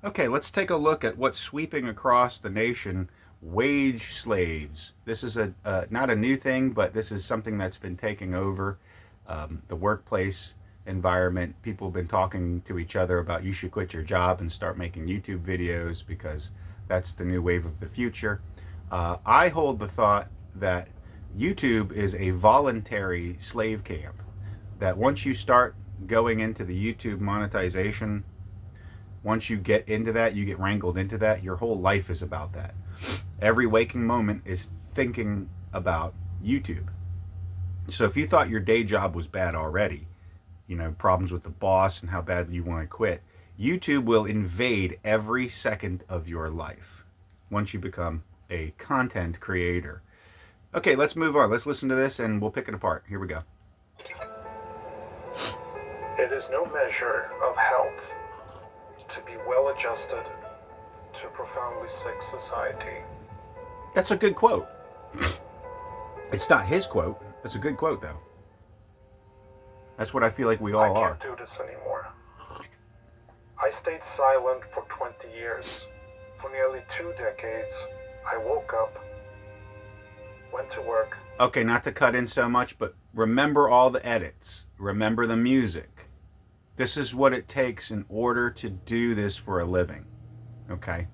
Okay, let's take a look at what's sweeping across the nation. Wage slaves. This is not a new thing, but this is something that's been taking over the workplace environment. People have been talking to each other about you should quit your job and start making YouTube videos because that's the new wave of the future. I hold the thought that YouTube is a voluntary slave camp. That once you start going into the YouTube monetization, once you get into that, you get wrangled into that, your whole life is about that. Every waking moment is thinking about YouTube. So if you thought your day job was bad already, problems with the boss and how badly you want to quit, YouTube will invade every second of your life once you become a content creator. Okay, let's move on. Let's listen to this and we'll pick it apart. Here we go. It is no measure of health to be well adjusted to a profoundly sick society. That's a good quote. It's not his quote. It's a good quote, though. That's what I feel like we all are. I can't do this anymore. I stayed silent for 20 years. For nearly 2 decades, I woke up, went to work. Okay, not to cut in so much, but remember all the edits. Remember the music. This is what it takes in order to do this for a living. Okay?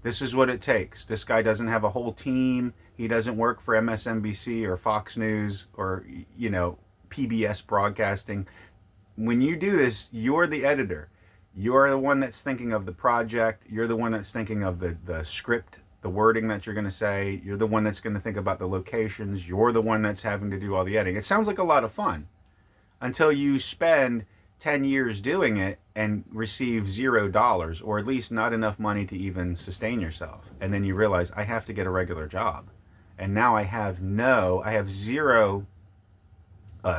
This is what it takes. This guy doesn't have a whole team. He doesn't work for MSNBC or Fox News or, PBS broadcasting. When you do this, you're the editor. You're the one that's thinking of the project. You're the one that's thinking of the script, the wording that you're going to say. You're the one that's going to think about the locations. You're the one that's having to do all the editing. It sounds like a lot of fun until you spend 10 years doing it and receive $0, or at least not enough money to even sustain yourself. And then you realize, I have to get a regular job. And now I have zero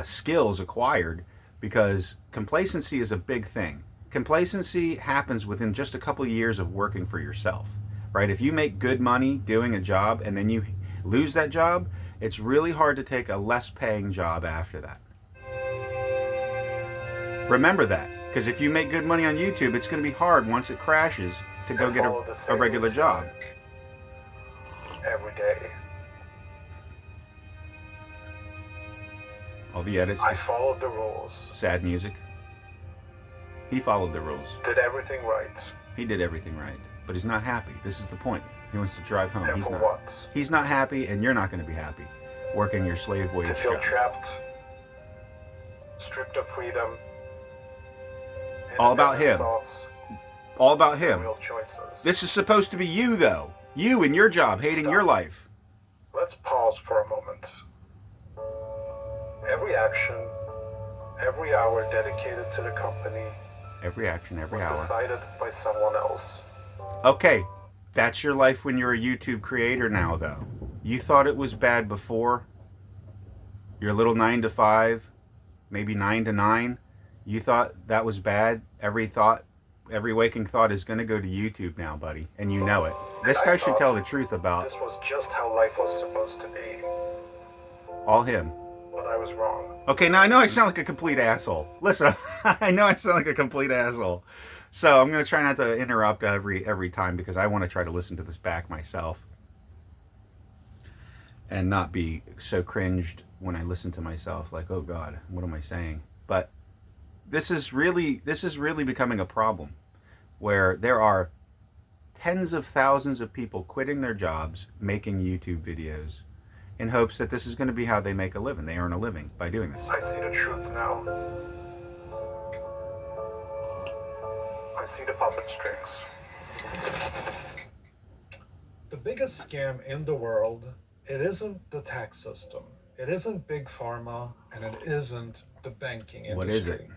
skills acquired, because complacency is a big thing. Complacency happens within just a couple of years of working for yourself, right? If you make good money doing a job and then you lose that job, it's really hard to take a less paying job after that. Remember that, because if you make good money on YouTube, it's going to be hard once it crashes to go get a regular job. Every day. All the edits. I followed the rules. Sad music. He followed the rules. Did everything right. He did everything right, but he's not happy. This is the point. He wants to drive home. And for what? He's not happy, and you're not going to be happy working your slave wage job. To feel trapped, stripped of freedom. All about him. Thoughts, all about him. real choices. This is supposed to be you, though. You and your job, hating your life. Let's pause for a moment. Every action, every hour dedicated to the company. Every action, every hour. Decided by someone else. Okay, that's your life when you're a YouTube creator now, though. You thought it was bad before. Your little 9 to 5, maybe 9 to 9. You thought that was bad. Every waking thought is going to go to YouTube now, buddy, and you know it. This guy should tell the truth about. This was just how life was supposed to be. All him. But I was wrong. Okay, now I know I sound like a complete asshole. Listen, I know I sound like a complete asshole. So I'm going to try not to interrupt every time, because I want to try to listen to this back myself and not be so cringed when I listen to myself, like, oh God, what am I saying? But this is really becoming a problem, where there are tens of thousands of people quitting their jobs, making YouTube videos, in hopes that this is going to be how they make a living. They earn a living by doing this. I see the truth now. I see the puppet strings. The biggest scam in the world, it isn't the tax system. It isn't big pharma, and it isn't the banking industry. What is it?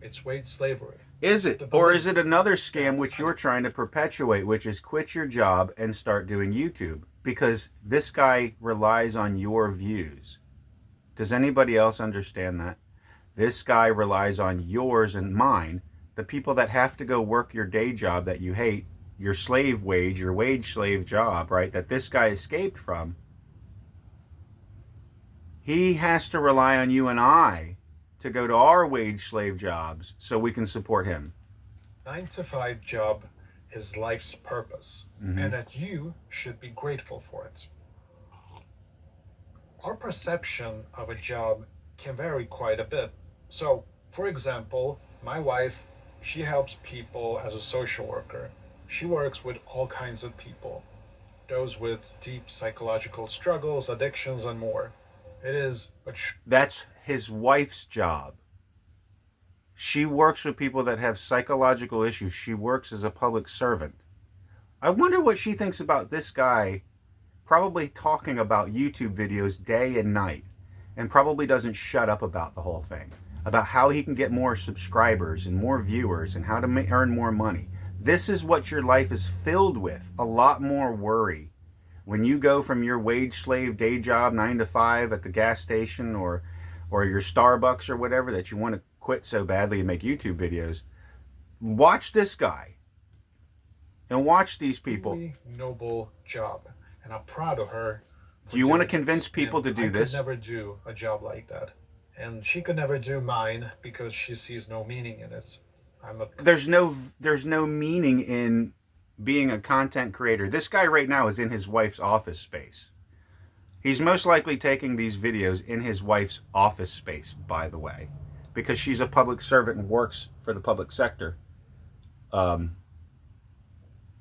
It's wage slavery. Is it? Or is it another scam which you're trying to perpetuate, which is quit your job and start doing YouTube? Because this guy relies on your views. Does anybody else understand that? This guy relies on yours and mine, the people that have to go work your day job that you hate, your slave wage, your wage slave job, right, that this guy escaped from. He has to rely on you and I to go to our wage slave jobs so we can support him. 9 to 5 job is life's purpose, Mm-hmm. and that you should be grateful for it. Our perception of a job can vary quite a bit. So, for example, my wife, she helps people as a social worker. She works with all kinds of people, those with deep psychological struggles, addictions, and more. It is a That's his wife's job. She works with people that have psychological issues. She works as a public servant. I wonder what she thinks about this guy probably talking about YouTube videos day and night, and probably doesn't shut up about the whole thing, about how he can get more subscribers and more viewers and how to earn more money. This is what your life is filled with, a lot more worry. When you go from your wage slave day job 9 to 5 at the gas station or your Starbucks or whatever that you want to quit so badly and make YouTube videos, watch this guy and watch these people. really noble job, and I'm proud of her. Do you want to convince people to do this? I could never do a job like that, and she could never do mine because she sees no meaning in it. There's no meaning in being a content creator. This guy right now is in his wife's office space. He's most likely taking these videos in his wife's office space, by the way, because she's a public servant and works for the public sector, or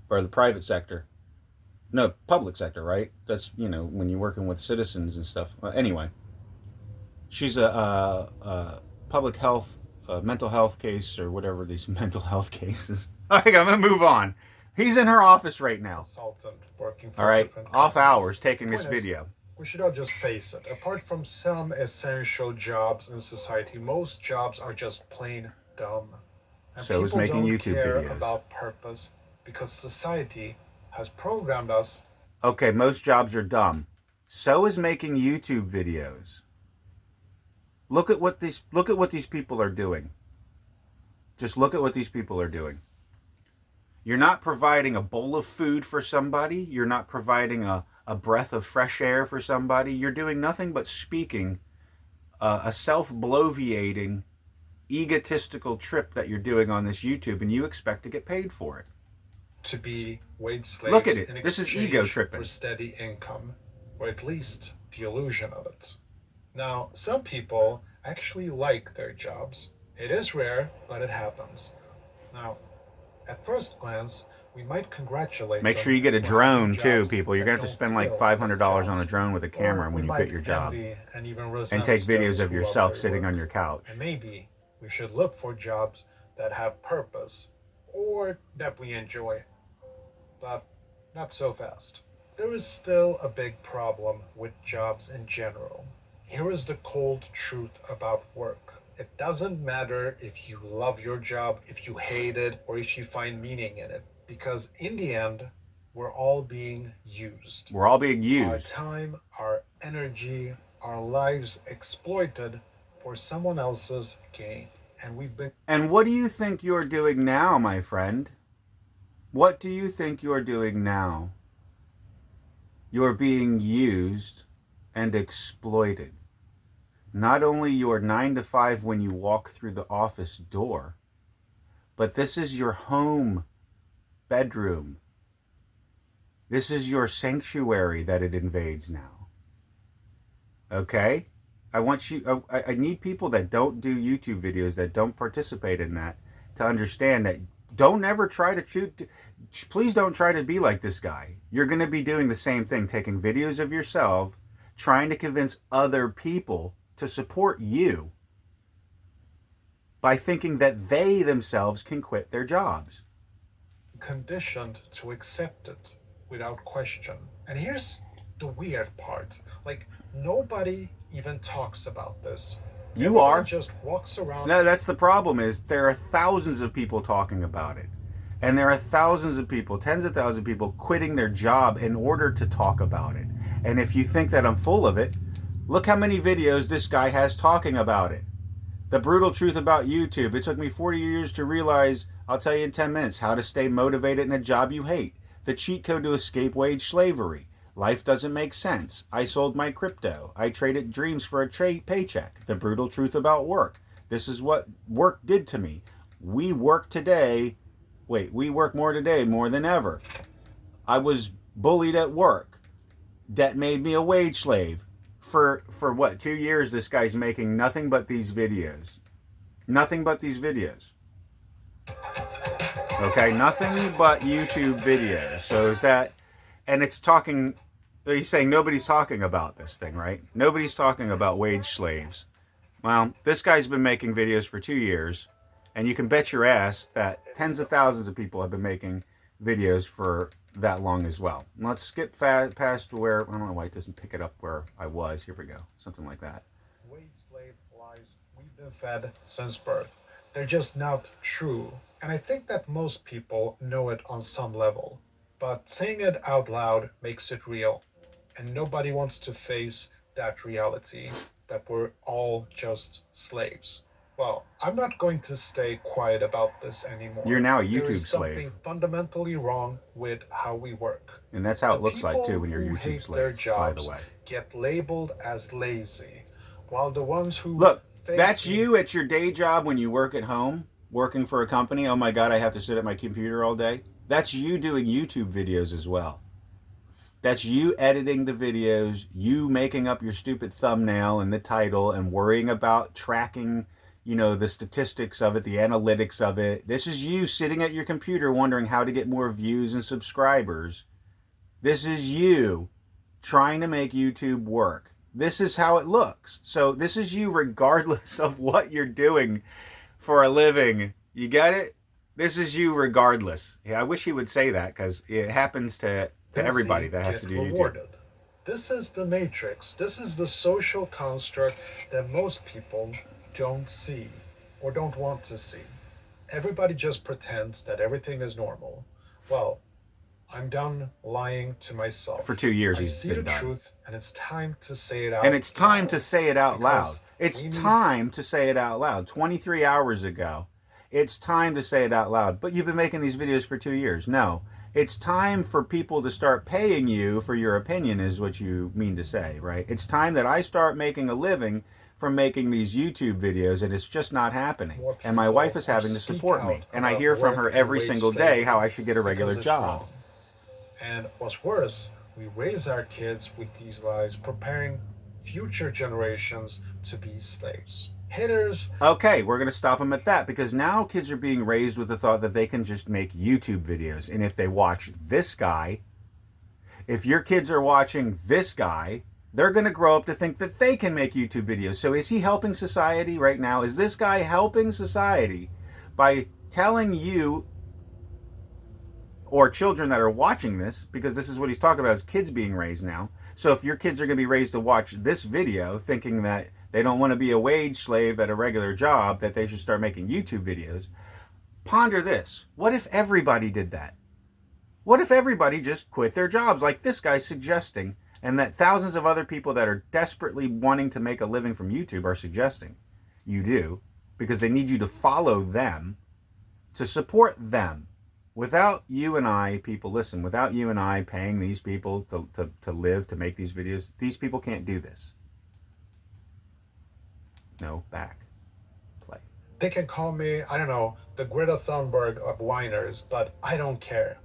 the private sector. No, public sector, right? That's, when you're working with citizens and stuff. Anyway, she's a public health, mental health case, or whatever these mental health cases. All right, I'm going to move on. He's in her office right now. Consultant working for all right, off companies. hours, taking this video. We should all just face it. Apart from some essential jobs in society, most jobs are just plain dumb. And so is making YouTube videos about purpose because society has programmed us. Okay, most jobs are dumb. So is making YouTube videos. Look at what these people are doing. Just look at what these people are doing. You're not providing a bowl of food for somebody. You're not providing a breath of fresh air for somebody. You're doing nothing but speaking a self-bloviating, egotistical trip that you're doing on this YouTube, and you expect to get paid for it. To be wage slaves. Look at it. This is ego tripping. For steady income, or at least the illusion of it. Now, some people actually like their jobs. It is rare, but it happens. Now, at first glance, we might congratulate Make sure you get a drone too, people. You're going to have to spend like $500 on a drone with a camera when you quit your job. And take videos of yourself sitting on your couch. And maybe we should look for jobs that have purpose or that we enjoy. But not so fast. There is still a big problem with jobs in general. Here is the cold truth about work. It doesn't matter if you love your job, if you hate it, or if you find meaning in it. Because in the end, we're all being used. We're all being used. Our time, our energy, our lives exploited for someone else's gain. And what do you think you're doing now, my friend? What do you think you're doing now? You're being used and exploited. Not only your 9 to 5 when you walk through the office door, but this is your home bedroom. This is your sanctuary that it invades now. Okay? I need people that don't do YouTube videos, that don't participate in that, to understand that don't ever try to please don't try to be like this guy. You're going to be doing the same thing, taking videos of yourself, trying to convince other people to support you by thinking that they themselves can quit their jobs. Conditioned to accept it without question. And here's the weird part. Like, nobody even talks about this. You are. Just walks around. No, that's the problem, is there are thousands of people talking about it. And there are thousands of people, tens of thousands of people quitting their job in order to talk about it. And if you think that I'm full of it, look how many videos this guy has talking about it. The brutal truth about YouTube. It took me 40 years to realize, I'll tell you in 10 minutes, how to stay motivated in a job you hate. The cheat code to escape wage slavery. Life doesn't make sense. I sold my crypto. I traded dreams for a paycheck. The brutal truth about work. This is what work did to me. We work today Wait, we work more today more than ever. I was bullied at work. Debt made me a wage slave. For what, 2 years this guy's making nothing but these videos. Nothing but these videos. Okay, nothing but YouTube videos. So is that, and it's talking, he's saying nobody's talking about this thing, right? Nobody's talking about wage slaves. Well, this guy's been making videos for 2 years, and you can bet your ass that tens of thousands of people have been making videos for that long as well. Let's skip past where, I don't know why it doesn't pick it up where I was. Here we go. Something like that. Wage slave lies we've been fed since birth. They're just not true. And I think that most people know it on some level. But saying it out loud makes it real. And nobody wants to face that reality that we're all just slaves. Well, I'm not going to stay quiet about this anymore. You're now a There YouTube is something slave. fundamentally wrong with how we work. And that's how it The looks like people too when you're a who YouTube hate their slave, by the jobs way. get labeled as lazy, while the ones who Look, fake that's it- you at your day job when you work at home, working for a company. Oh my God, I have to sit at my computer all day. That's you doing YouTube videos as well. That's you editing the videos, you making up your stupid thumbnail and the title and worrying about tracking, the statistics of it, the analytics of it. This is you sitting at your computer wondering how to get more views and subscribers. This is you trying to make YouTube work. This is how it looks. So this is you regardless of what you're doing for a living. You get it? This is you regardless. Yeah, I wish he would say that because it happens to everybody that has to do rewarded. YouTube. This is the matrix. This is the social construct that most people don't see or don't want to see. Everybody just pretends that everything is normal. Well, I'm done lying to myself. For 2 years I he's see been the done. truth, and it's time to say it out. And it's time loud. to say it out loud. Because It's we need- time to say it out loud. 23 hours ago. It's time to say it out loud. But you've been making these videos for 2 years. No. It's time for people to start paying you for your opinion is what you mean to say, right? It's time that I start making a living from making these YouTube videos, and it's just not happening. More And my people wife is who having to speak support me. out And I about hear from her work every and wage single day slavery how I should get a regular because it's job. wrong. And what's worse, we raise our kids with these lies, preparing future generations to be slaves. Haters. Okay, we're going to stop them at that because now kids are being raised with the thought that they can just make YouTube videos. And if they watch this guy, if your kids are watching this guy, they're going to grow up to think that they can make YouTube videos. So is he helping society right now? Is this guy helping society by telling you or children that are watching this, because this is what he's talking about, is kids being raised now. So if your kids are going to be raised to watch this video thinking that they don't want to be a wage slave at a regular job, that they should start making YouTube videos, ponder this. What if everybody did that? What if everybody just quit their jobs like this guy's suggesting, and that thousands of other people that are desperately wanting to make a living from YouTube are suggesting you do, because they need you to follow them, to support them. Without you and I, people, listen, without you and I paying these people to live, to make these videos, these people can't do this. No, back. Play. They can call me, I don't know, the Greta Thunberg of whiners, but I don't care.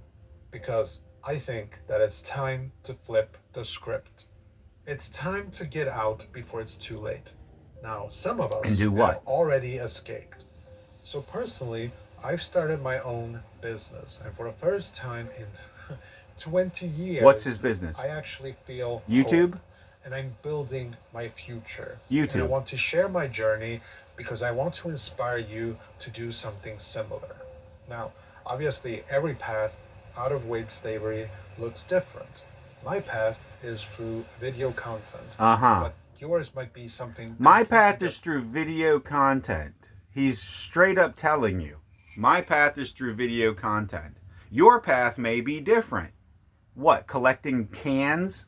Because I think that it's time to flip the script. It's time to get out before it's too late. Now, some of us And do what? have already escaped. So personally, I've started my own business. And for the first time in 20 years... What's his business? I actually feel YouTube? hope, and I'm building my future. YouTube. And I want to share my journey because I want to inspire you to do something similar. Now, obviously, every path out of wage slavery looks different. My path is through video content. But yours might be something... My path is through video content. He's straight up telling you. My path is through video content. Your path may be different. What? Collecting cans?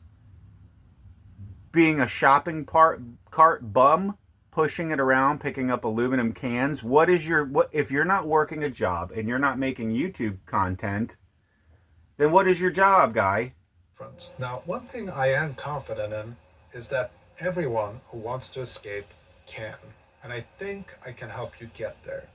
Being a shopping cart bum? Pushing it around, picking up aluminum cans? What if you're not working a job and you're not making YouTube content, then what is your job, guy? Now, one thing I am confident in is that everyone who wants to escape can. And I think I can help you get there.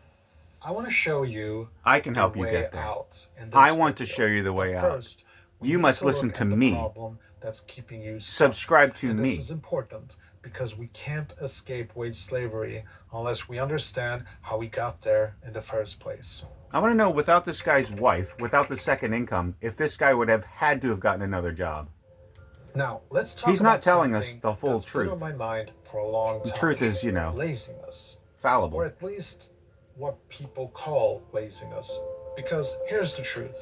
I want to show you I can the help you way get there. out in I this want to video. show you the way But out. first, we You need must to listen look to at the me. problem that's keeping you stuck. Subscribe to And me. this is important because we can't escape wage slavery unless we understand how we got there in the first place. I want to know, without this guy's wife, without the second income, if this guy would have had to have gotten another job. Now, let's talk He's about not telling us something the full that's been on truth. my mind for a long The time. truth is, laziness. Or fallible. at least what people call laziness. Because here's the truth.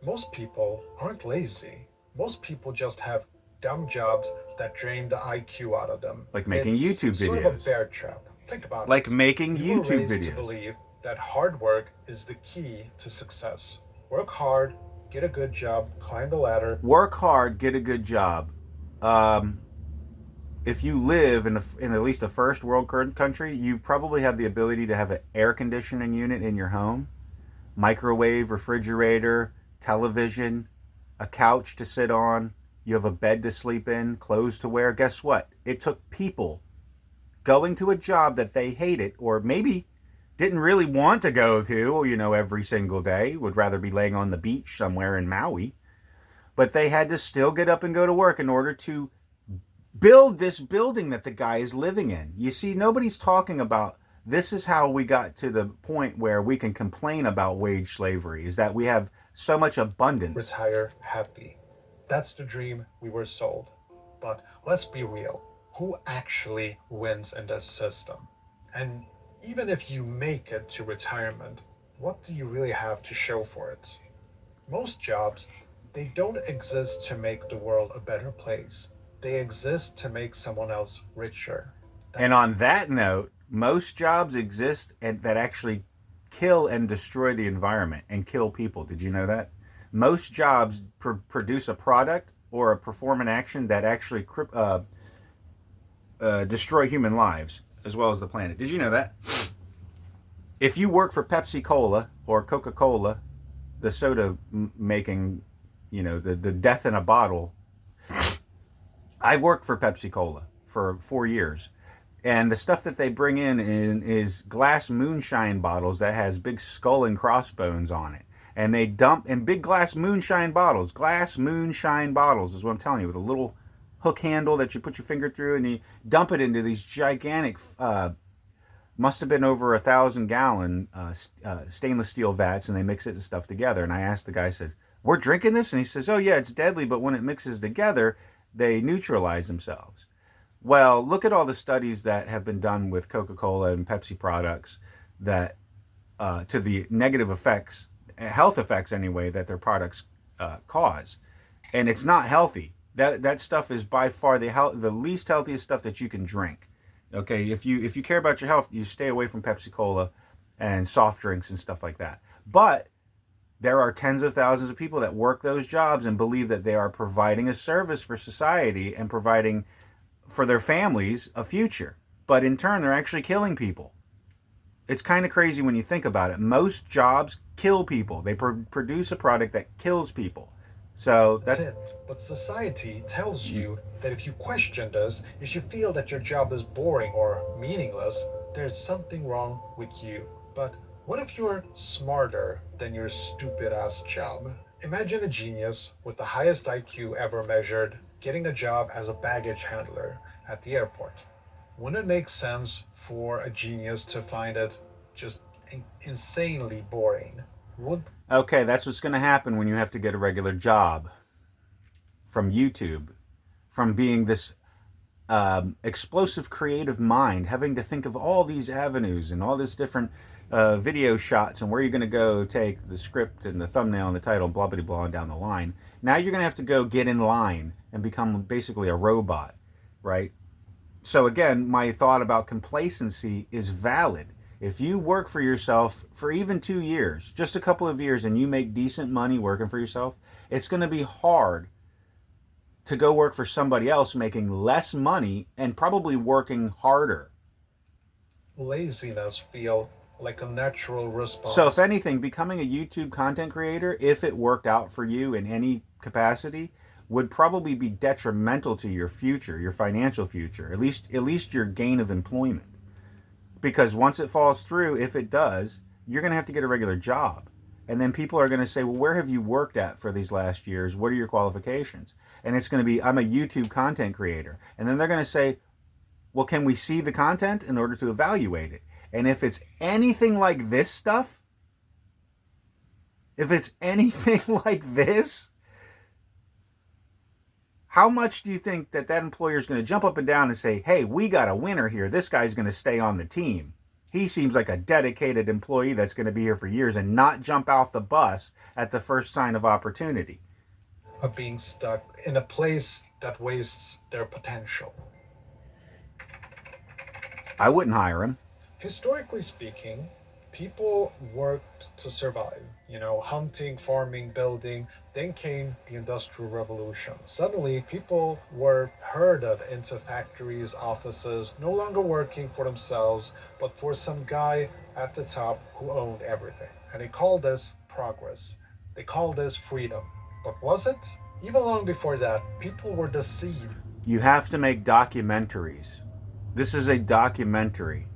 Most people aren't lazy. Most people just have dumb jobs that drain the IQ out of them. Like making YouTube sort of a videos. bear trap. Think about Like it. making We were YouTube raised to videos. believe that hard work is the key to success. Work hard, get a good job, climb the ladder. Work hard, get a good job. If you live in at least a first world country, you probably have the ability to have an air conditioning unit in your home, microwave, refrigerator, television, a couch to sit on. You have a bed to sleep in, clothes to wear. Guess what? It took people going to a job that they hated, or maybe didn't really want to go to, every single day, would rather be laying on the beach somewhere in Maui. But they had to still get up and go to work in order to build this building that the guy is living in. You see, nobody's talking about this is how we got to the point where we can complain about wage slavery, is that we have so much abundance. Retire happy. That's the dream we were sold. But let's be real. Who actually wins in this system? And even if you make it to retirement, what do you really have to show for it? Most jobs, they don't exist to make the world a better place. They exist to make someone else richer. And on that note, most jobs exist that actually kill and destroy the environment and kill people. Did you know that? Most jobs produce a product or perform an action that actually destroy human lives as well as the planet. Did you know that? If you work for Pepsi-Cola or Coca-Cola, the soda making, the death in a bottle. I worked for Pepsi-Cola for 4 years. And the stuff that they bring in is glass moonshine bottles that has big skull and crossbones on it. And they dump in big glass moonshine bottles. Glass moonshine bottles is what I'm telling you, with a little hook handle that you put your finger through, and you dump it into these gigantic, must have been over 1,000-gallon stainless steel vats, and they mix it and stuff together. And I asked the guy, I said, "We're drinking this?" And he says, "Oh yeah, it's deadly, but when it mixes together, they neutralize themselves." Well, look at all the studies that have been done with Coca-Cola and Pepsi products that to the negative effects, health effects anyway, that their products cause, and it's not healthy. That stuff is by far the least healthiest stuff that you can drink. Okay, if you care about your health, you stay away from Pepsi-Cola and soft drinks and stuff like that. But there are tens of thousands of people that work those jobs and believe that they are providing a service for society and providing for their families a future. But in turn, they're actually killing people. It's kind of crazy when you think about it. Most jobs kill people. They produce a product that kills people. So that's it. But society tells you that if you question this, if you feel that your job is boring or meaningless, there's something wrong with you. But what if you're smarter than your stupid ass job? Imagine a genius with the highest IQ ever measured getting a job as a baggage handler at the airport. Wouldn't it make sense for a genius to find it just insanely boring? Okay, that's what's going to happen when you have to get a regular job from YouTube, from being this explosive creative mind, having to think of all these avenues and all this different video shots and where you're going to go take the script and the thumbnail and the title and blah, blah, blah, down the line. Now you're going to have to go get in line and become basically a robot, right? So again, my thought about complacency is valid. If you work for yourself for even 2 years, just a couple of years, and you make decent money working for yourself, it's going to be hard to go work for somebody else making less money and probably working harder. Laziness feel like a natural response. So if anything, becoming a YouTube content creator, if it worked out for you in any capacity, would probably be detrimental to your future, your financial future, at least your gain of employment. Because once it falls through, if it does, you're going to have to get a regular job. And then people are going to say, well, where have you worked at for these last years? What are your qualifications? And it's going to be, I'm a YouTube content creator. And then they're going to say, well, can we see the content in order to evaluate it? And if it's anything like this stuff, if it's anything like this, how much do you think that employer is going to jump up and down and say, hey, we got a winner here. This guy's going to stay on the team. He seems like a dedicated employee that's going to be here for years and not jump off the bus at the first sign of opportunity. Of being stuck in a place that wastes their potential. I wouldn't hire him. Historically speaking, people worked to survive, hunting, farming, building. Then came the Industrial Revolution. Suddenly, people were herded into factories, offices, no longer working for themselves, but for some guy at the top who owned everything. And they called this progress. They called this freedom. But was it? Even long before that, people were deceived. You have to make documentaries. This is a documentary,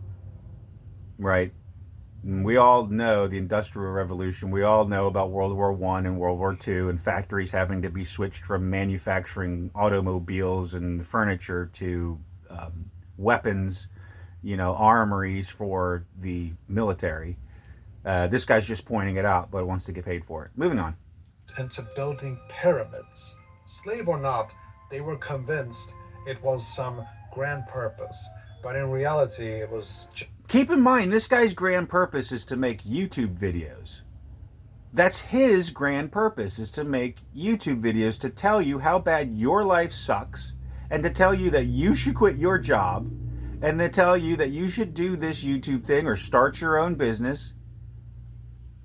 right? We all know the Industrial Revolution. We all know about World War I and World War II and factories having to be switched from manufacturing automobiles and furniture to weapons, armories for the military. This guy's just pointing it out, but wants to get paid for it. Moving on. Into building pyramids. Slave or not, they were convinced it was some grand purpose. But in reality, it was... Keep in mind, this guy's grand purpose is to make YouTube videos. That's his grand purpose, is to make YouTube videos to tell you how bad your life sucks and to tell you that you should quit your job and to tell you that you should do this YouTube thing or start your own business.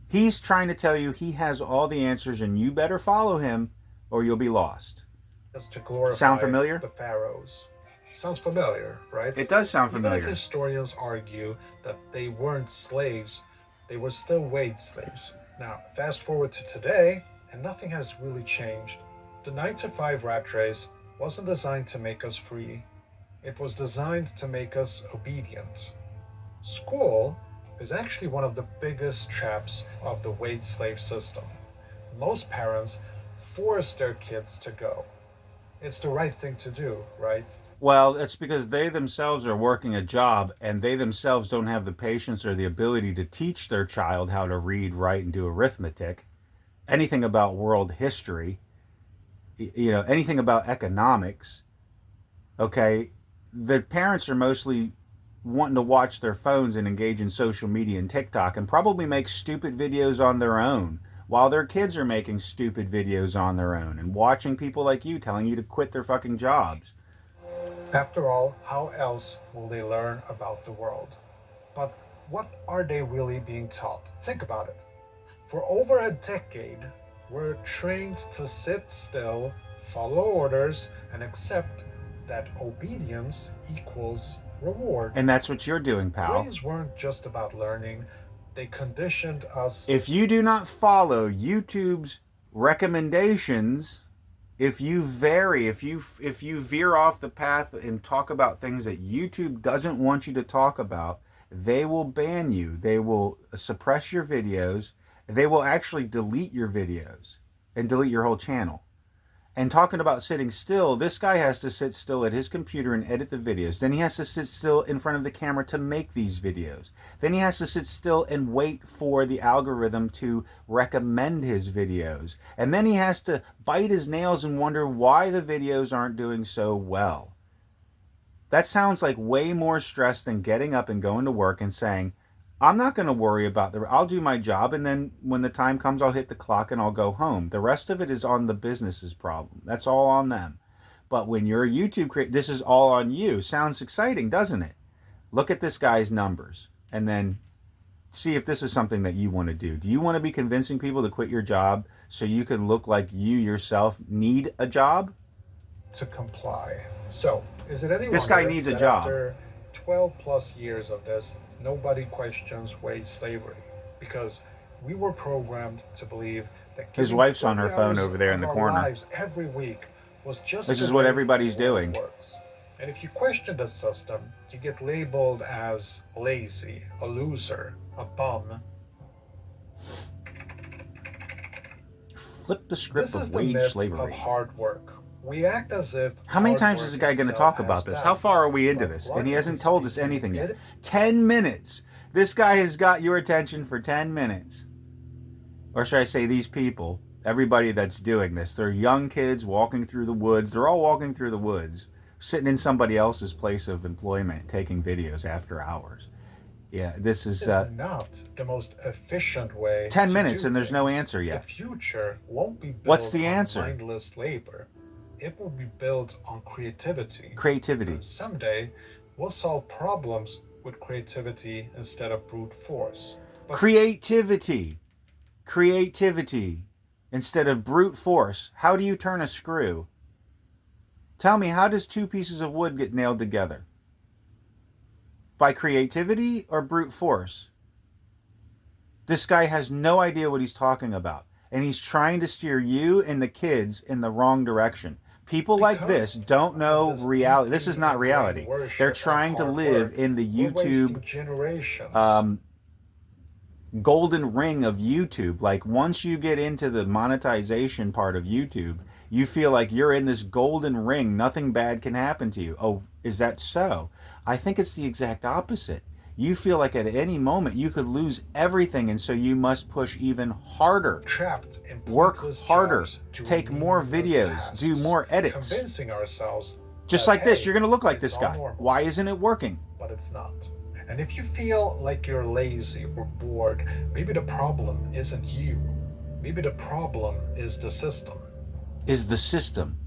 He's trying to tell you he has all the answers and you better follow him or you'll be lost. Just to glorify sound familiar? The pharaohs. Sounds familiar, right? It does sound familiar. Even if historians argue that they weren't slaves, they were still wage slaves. Now, fast forward to today, and nothing has really changed. The 9-to-5 rat race wasn't designed to make us free. It was designed to make us obedient. School is actually one of the biggest traps of the wage slave system. Most parents force their kids to go. It's the right thing to do, right? Well, it's because they themselves are working a job and they themselves don't have the patience or the ability to teach their child how to read, write, and do arithmetic, anything about world history, anything about economics. Okay, the parents are mostly wanting to watch their phones and engage in social media and TikTok and probably make stupid videos on their own while their kids are making stupid videos on their own and watching people like you telling you to quit their fucking jobs. After all, how else will they learn about the world? But what are they really being taught? Think about it. For over a decade, we're trained to sit still, follow orders, and accept that obedience equals reward. And that's what you're doing, pal. Grades weren't just about learning. They conditioned us. If you do not follow YouTube's recommendations, if you vary, if you veer off the path and talk about things that YouTube doesn't want you to talk about, they will ban you. They will suppress your videos. They will actually delete your videos and delete your whole channel. And talking about sitting still, this guy has to sit still at his computer and edit the videos. Then he has to sit still in front of the camera to make these videos. Then he has to sit still and wait for the algorithm to recommend his videos. And then he has to bite his nails and wonder why the videos aren't doing so well. That sounds like way more stress than getting up and going to work and saying, I'm not going to worry about I'll do my job, and then when the time comes, I'll hit the clock and I'll go home. The rest of it is on the business's problem. That's all on them. But when you're a YouTube creator, this is all on you. Sounds exciting, doesn't it? Look at this guy's numbers and then see if this is something that you want to do. Do you want to be convincing people to quit your job so you can look like you yourself need a job? To comply. So, is it any This guy needs a job. After 12 plus years of this, nobody questions wage slavery, because we were programmed to believe that his wife's on her phone over there in the corner. Lives every week was just this is what everybody's doing. Works. And if you question the system, you get labeled as lazy, a loser, a bum, flip the script This is of the wage myth of slavery. hard work. We act as if How many hard times is work this guy going to itself talk has about this? value. How far are we into But this? And he logically hasn't told us speaking, anything yet. it 10 minutes. This guy has got your attention for 10 minutes. Or should I say these people, everybody that's doing this, they're young kids walking through the woods. They're all walking through the woods, sitting in somebody else's place of employment, taking videos after hours. Yeah, this is not the most efficient way 10 to minutes do and there's no things. answer yet. The future won't be built What's the on answer? mindless labor. It will be built on creativity. Creativity. And someday, we'll solve problems with creativity instead of brute force. But Creativity. Creativity instead of brute force. How do you turn a screw? Tell me, how does two pieces of wood get nailed together? By creativity or brute force? This guy has no idea what he's talking about, and he's trying to steer you and the kids in the wrong direction. People like this don't know reality. This is not reality. They're trying to live in the YouTube golden ring of YouTube. Like, once you get into the monetization part of YouTube, you feel like you're in this golden ring. Nothing bad can happen to you. Oh, is that so? I think it's the exact opposite. You feel like at any moment you could lose everything, and so you must push even harder. Trapped in work harder, take more videos, tasks, do more edits. Convincing ourselves just that, like this, hey, you're going to look like it's this all guy. normal. Why isn't it working? But it's not. And if you feel like you're lazy or bored, maybe the problem isn't you. Maybe the problem is the system. Is the system.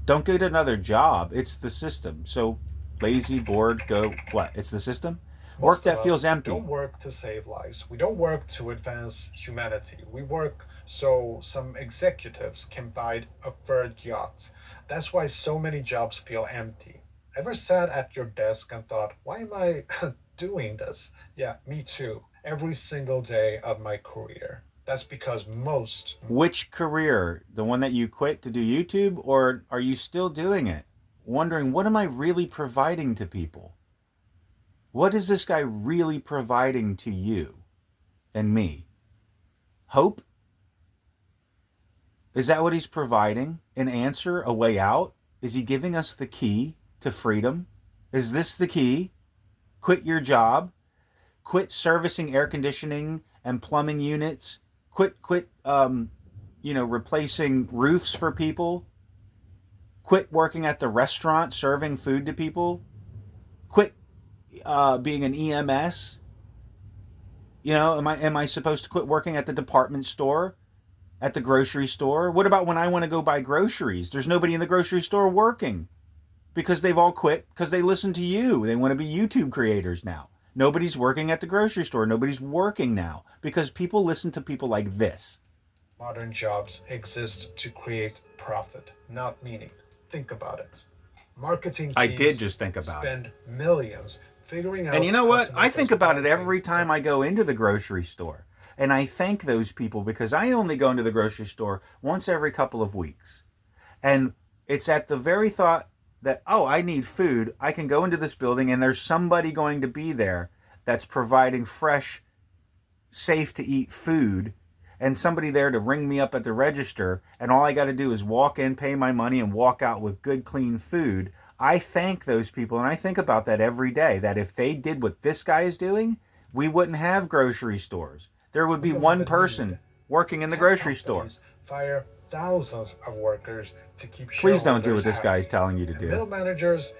Don't get another job. It's the system. So lazy, bored, go what? It's the system? Work that feels empty. We don't work to save lives. We don't work to advance humanity. We work so some executives can buy a third yacht. That's why so many jobs feel empty. Ever sat at your desk and thought, why am I doing this? Yeah, me too. Every single day of my career. That's because most... Which career? The one that you quit to do YouTube? Or are you still doing it? Wondering, what am I really providing to people? What is this guy really providing to you and me? Hope? Is that what he's providing? An answer? A way out? Is he giving us the key to freedom? Is this the key? Quit your job. Quit servicing air conditioning and plumbing units. Quit replacing roofs for people. Quit working at the restaurant serving food to people. Quit being an EMS. Am I supposed to quit working at the department store? At the grocery store? What about when I want to go buy groceries? There's nobody in the grocery store working because they've all quit because they listen to you. They want to be YouTube creators now. Nobody's working at the grocery store. Nobody's working now because people listen to people like this. Modern jobs exist to create profit, not meaning. Think about it. Marketing I did just think about spend it. Millions figuring out... And you know what? I think about it every time I go into the grocery store. And I thank those people because I only go into the grocery store once every couple of weeks. And it's at the very thought that, oh, I need food. I can go into this building and there's somebody going to be there that's providing fresh, safe to eat food, and somebody there to ring me up at the register. And all I got to do is walk in, pay my money, and walk out with good, clean food. I thank those people. And I think about that every day, that if they did what this guy is doing, we wouldn't have grocery stores. There would be one person working in the grocery store. Fire thousands of workers to keep... Please don't do what this guy is telling you to do. Middle managers,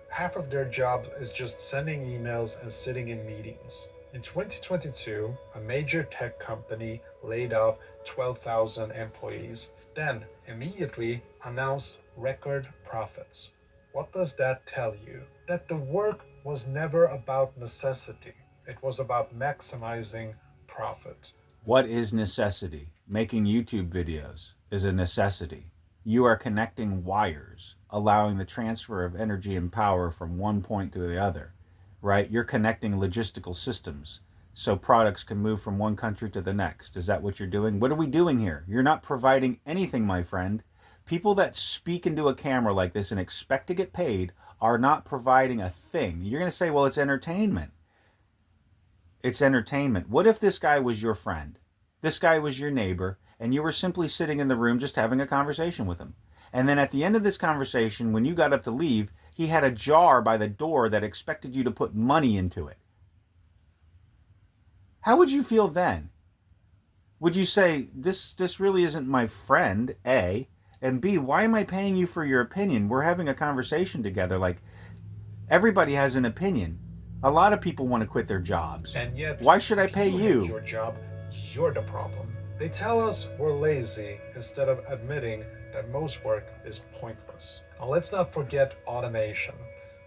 half of their job is just sending emails and sitting in meetings. In 2022, a major tech company laid off 12,000 employees, then immediately announced record profits. What does that tell you? That the work was never about necessity. It was about maximizing profit. What is necessity? Making YouTube videos is a necessity. You are connecting wires, allowing the transfer of energy and power from one point to the other, right? You're connecting logistical systems so products can move from one country to the next. Is that what you're doing? What are we doing here? You're not providing anything, my friend. People that speak into a camera like this and expect to get paid are not providing a thing. You're going to say, well, it's entertainment. It's entertainment. What if this guy was your friend? This guy was your neighbor, and you were simply sitting in the room just having a conversation with him. And then at the end of this conversation, when you got up to leave, he had a jar by the door that expected you to put money into it. How would you feel then? Would you say, this really isn't my friend, A, and B, why am I paying you for your opinion? We're having a conversation together. Like, everybody has an opinion. A lot of people want to quit their jobs. And yet, why should I pay you? you? Your job, you're the problem. They tell us we're lazy instead of admitting that most work is pointless. And let's not forget automation.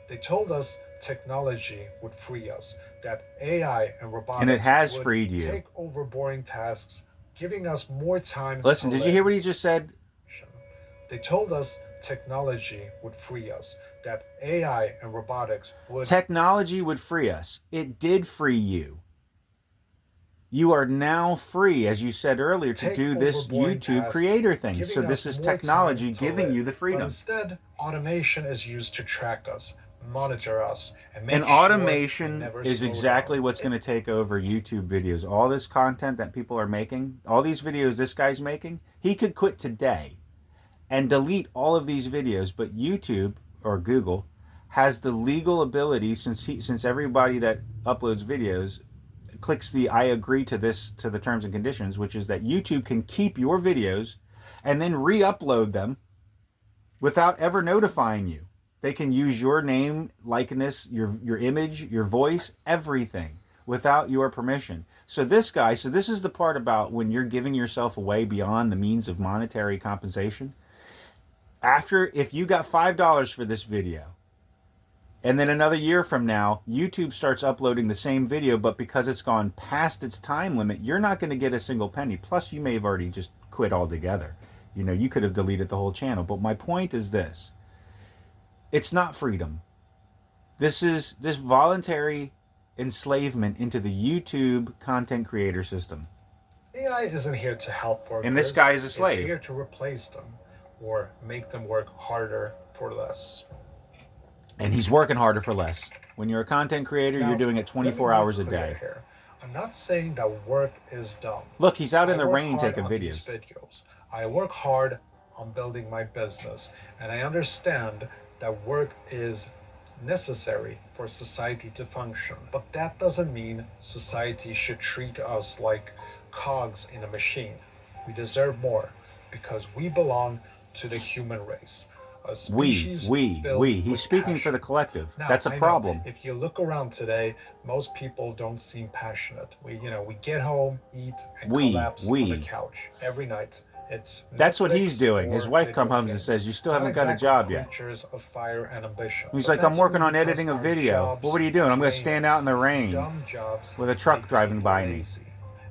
They told us technology would free us, that AI and robotics and it has would freed you. Take over boring tasks, giving us more time. Listen, did you hear what he just said? They told us technology would free us, that AI and robotics would... Technology would free us. It did free you. You are now free, as you said earlier, to do this YouTube creator thing. So this is technology giving you the freedom. But instead, automation is used to track us, monitor us, and make and sure automation is slow exactly down. what's going to take over YouTube videos. All this content that people are making, all these videos this guy's making, he could quit today and delete all of these videos, but YouTube or Google has the legal ability, since everybody that uploads videos clicks the I agree to this, to the terms and conditions, which is that YouTube can keep your videos and then re-upload them without ever notifying you. They can use your name, likeness, your image, your voice, everything without your permission. So this is the part about when you're giving yourself away beyond the means of monetary compensation. If you got $5 for this video, and then another year from now, YouTube starts uploading the same video, but because it's gone past its time limit, you're not going to get a single penny. Plus, you may have already just quit altogether. You know, you could have deleted the whole channel. But my point is this. It's not freedom. This is this voluntary enslavement into the YouTube content creator system. AI isn't here to help workers. And this guy is a slave. It's here to replace them or make them work harder for less. And he's working harder for less. When you're a content creator, you're doing it 24 hours a day. Here. I'm not saying that work is dumb. Look, he's out in the rain taking videos. I work hard on building my business, and I understand that work is necessary for society to function. But that doesn't mean society should treat us like cogs in a machine. We deserve more because we belong to the human race. We. He's speaking for the collective. Now, that's a problem. If you look around today, most people don't seem passionate. We get home, eat, and collapse on the couch every night. That's what he's doing. His wife comes home and says, "You still haven't got a job yet." Of fire and ambition. He's like, "I'm working on editing a video." Well, what are you doing? I'm going to stand out in the rain with a truck driving by me.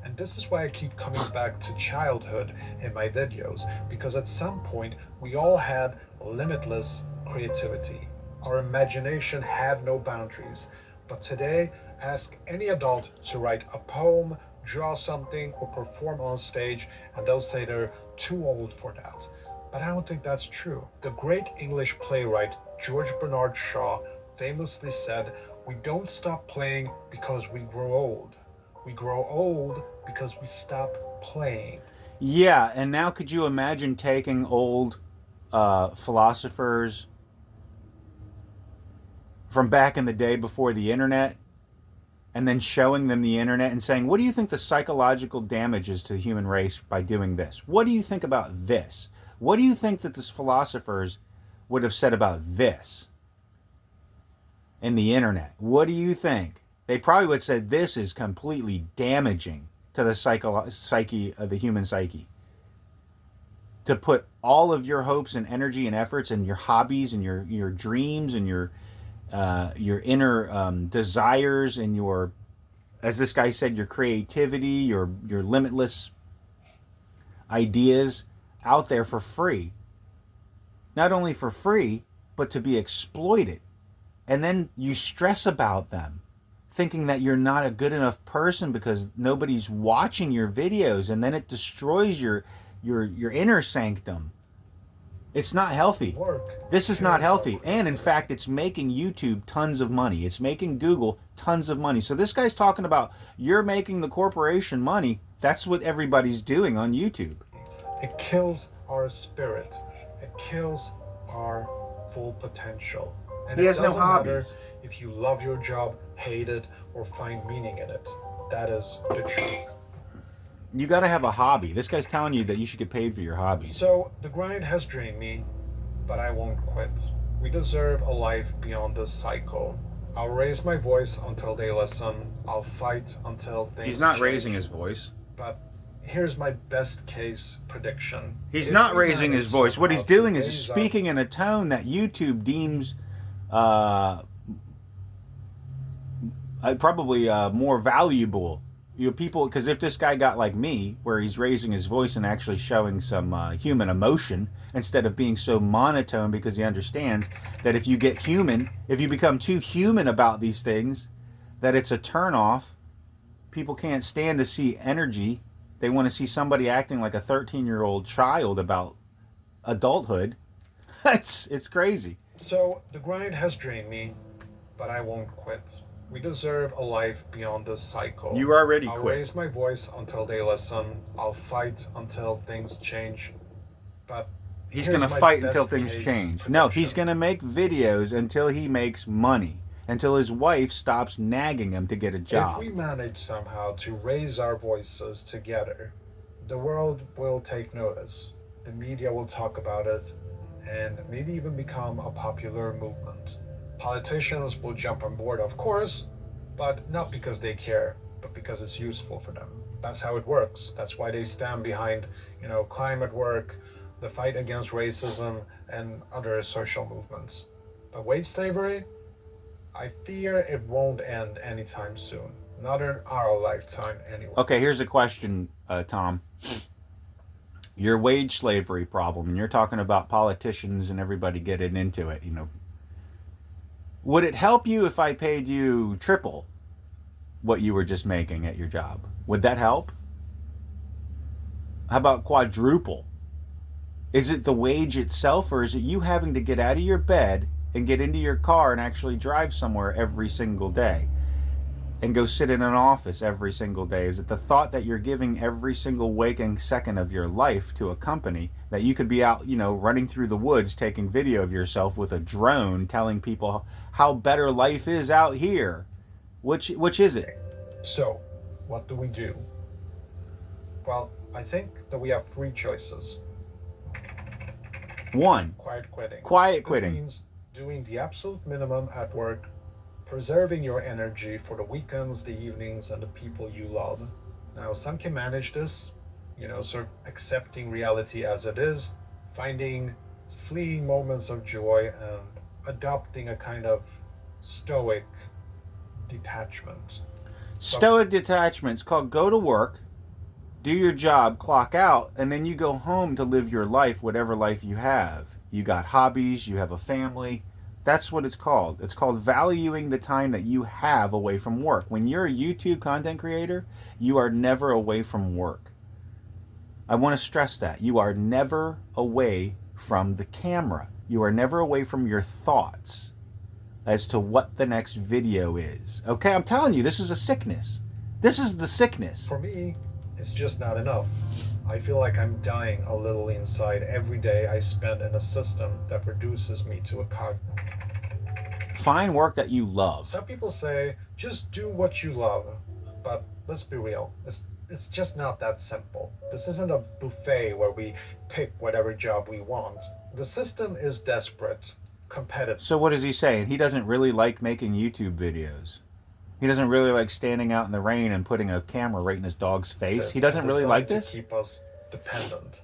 And this is why I keep coming back to childhood in my videos, because at some point we all had limitless creativity. Our imagination had no boundaries. But today, ask any adult to write a poem, draw something, or perform on stage, and they'll say they're too old for that. But I don't think that's true. The great English playwright George Bernard Shaw famously said, "We don't stop playing because we grow old. We grow old because we stop playing." Yeah, and now could you imagine taking old philosophers from back in the day before the internet and then showing them the internet and saying, what do you think the psychological damage is to the human race by doing this? What do you think about this? What do you think that the philosophers would have said about this in the internet? What do you think? They probably would have said this is completely damaging to the psyche of the human psyche. To put all of your hopes and energy and efforts and your hobbies and your dreams and your inner desires and your, as this guy said, your creativity, your limitless ideas out there for free. Not only for free, but to be exploited. And then you stress about them, thinking that you're not a good enough person because nobody's watching your videos, and then it destroys your inner sanctum. It's not healthy. This is not healthy. And in fact, it's making YouTube tons of money. It's making Google tons of money. So this guy's talking about you're making the corporation money. That's what everybody's doing on YouTube. It kills our spirit. It kills our full potential. And He it has no doesn't matter hobbies. if you love your job, hate it, or find meaning in it. That is the truth. You got to have a hobby. This guy's telling you that you should get paid for your hobbies. So the grind has drained me, but I won't quit. We deserve a life beyond this cycle. I'll raise my voice until they listen. I'll fight until things He's not change. raising his voice. But here's my best case prediction. He's If not we raising his manage voice. What he's somehow to doing is raise up- speaking in a tone that YouTube deems probably more valuable. You know, people, because if this guy got like me, where he's raising his voice and actually showing some human emotion instead of being so monotone, because he understands that if you get human, if you become too human about these things, that it's a turnoff. People can't stand to see energy. They want to see somebody acting like a 13-year-old child about adulthood. It's crazy. So the grind has drained me, but I won't quit. We deserve a life beyond this cycle. You already I'll quit. raise my voice until they listen. I'll fight until things change. But He's here's going to my fight best until things case change. No, he's prediction. going to make videos until he makes money, until his wife stops nagging him to get a job. If we manage somehow to raise our voices together, the world will take notice. The media will talk about it, and maybe even become a popular movement. Politicians will jump on board, of course, but not because they care, but because it's useful for them. That's how it works. That's why they stand behind, climate work, the fight against racism, and other social movements. But wage slavery, I fear it won't end anytime soon. Not in our lifetime, anyway. Okay, here's a question, Tom. Your wage slavery problem, and you're talking about politicians and everybody getting into it, Would it help you if I paid you triple what you were just making at your job? Would that help? How about quadruple? Is it the wage itself, or is it you having to get out of your bed and get into your car and actually drive somewhere every single day and go sit in an office every single day? Is it the thought that you're giving every single waking second of your life to a company that you could be out, running through the woods taking video of yourself with a drone telling people how better life is out here? Which is it? So, what do we do? Well, I think that we have three choices. One, Quiet quitting. quiet This quitting. means doing the absolute minimum at work, preserving your energy for the weekends, the evenings, and the people you love. Now, some can manage this, sort of accepting reality as it is, finding fleeting moments of joy, and adopting a kind of stoic detachment. Stoic detachment's called go to work, do your job, clock out, and then you go home to live your life, whatever life you have. You got hobbies, you have a family. That's what it's called. It's called valuing the time that you have away from work. When you're a YouTube content creator, you are never away from work. I want to stress that. You are never away from the camera. You are never away from your thoughts as to what the next video is. Okay, I'm telling you, this is a sickness. This is the sickness. For me, it's just not enough. I feel like I'm dying a little inside every day I spend in a system that reduces me to a cog. Find work that you love. Some people say, just do what you love. But let's be real, it's just not that simple. This isn't a buffet where we pick whatever job we want. The system is desperate, competitive. So what is he saying? He doesn't really like making YouTube videos. He doesn't really like standing out in the rain and putting a camera right in his dog's face. He doesn't really like this? To keep us dependent.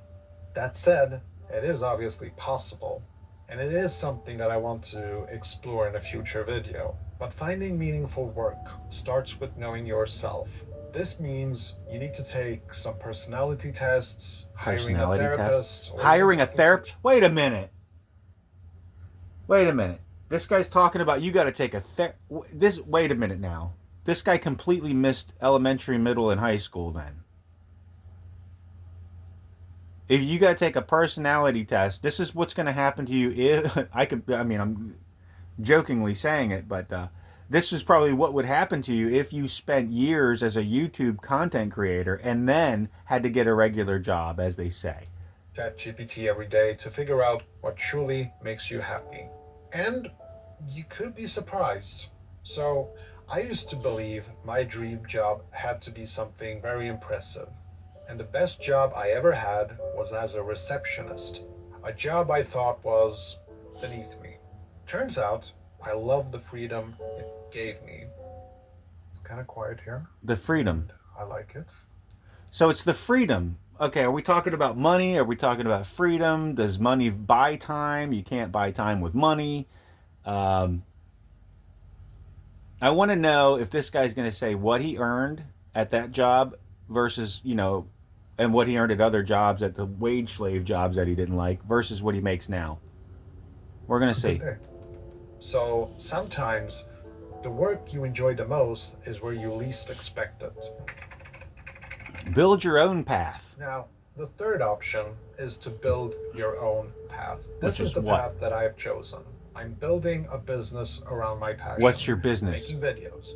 That said, it is obviously possible, and it is something that I want to explore in a future video. But finding meaningful work starts with knowing yourself. This means you need to take some personality tests, Personality hiring a tests? therapist. Hiring a therapist? Wait a minute. This guy's talking about you got to take a wait a minute now. This guy completely missed elementary, middle, and high school then. If you got to take a personality test, this is what's going to happen to you if I'm jokingly saying it, but this is probably what would happen to you if you spent years as a YouTube content creator and then had to get a regular job, as they say. ChatGPT every day to figure out what truly makes you happy. And you could be surprised. So, I used to believe my dream job had to be something very impressive. And the best job I ever had was as a receptionist, a job I thought was beneath me. Turns out, I love the freedom it gave me. It's kind of quiet here, The freedom. and I like it. So it's the freedom. Okay, are we talking about money? Are we talking about freedom? Does money buy time? You can't buy time with money. Um, I want to know if this guy's going to say what he earned at that job versus, and what he earned at other jobs, at the wage slave jobs that he didn't like, versus what he makes now. We're going It's to a good see. day. So sometimes the work you enjoy the most is where you least expect it. Build your own path, Now, the third option is to build your own path. This which is is the what? path that I've chosen. I'm building a business around my What's passion, your business? making videos.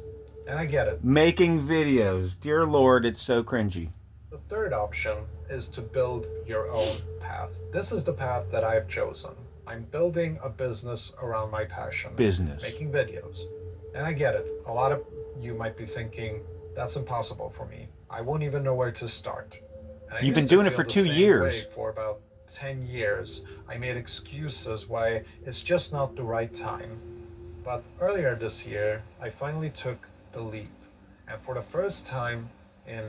And I get it. Making videos. Dear Lord, it's so cringy. The third option is to build your own path. This is the path that I've chosen. I'm building a business around my passion, Business. making videos. And I get it. A lot of you might be thinking, that's impossible for me. I won't even know where to start. And I You've been used to doing it feel for the 2 same years. way for about 10 years. I made excuses why it's just not the right time. But earlier this year, I finally took the leap. And for the first time in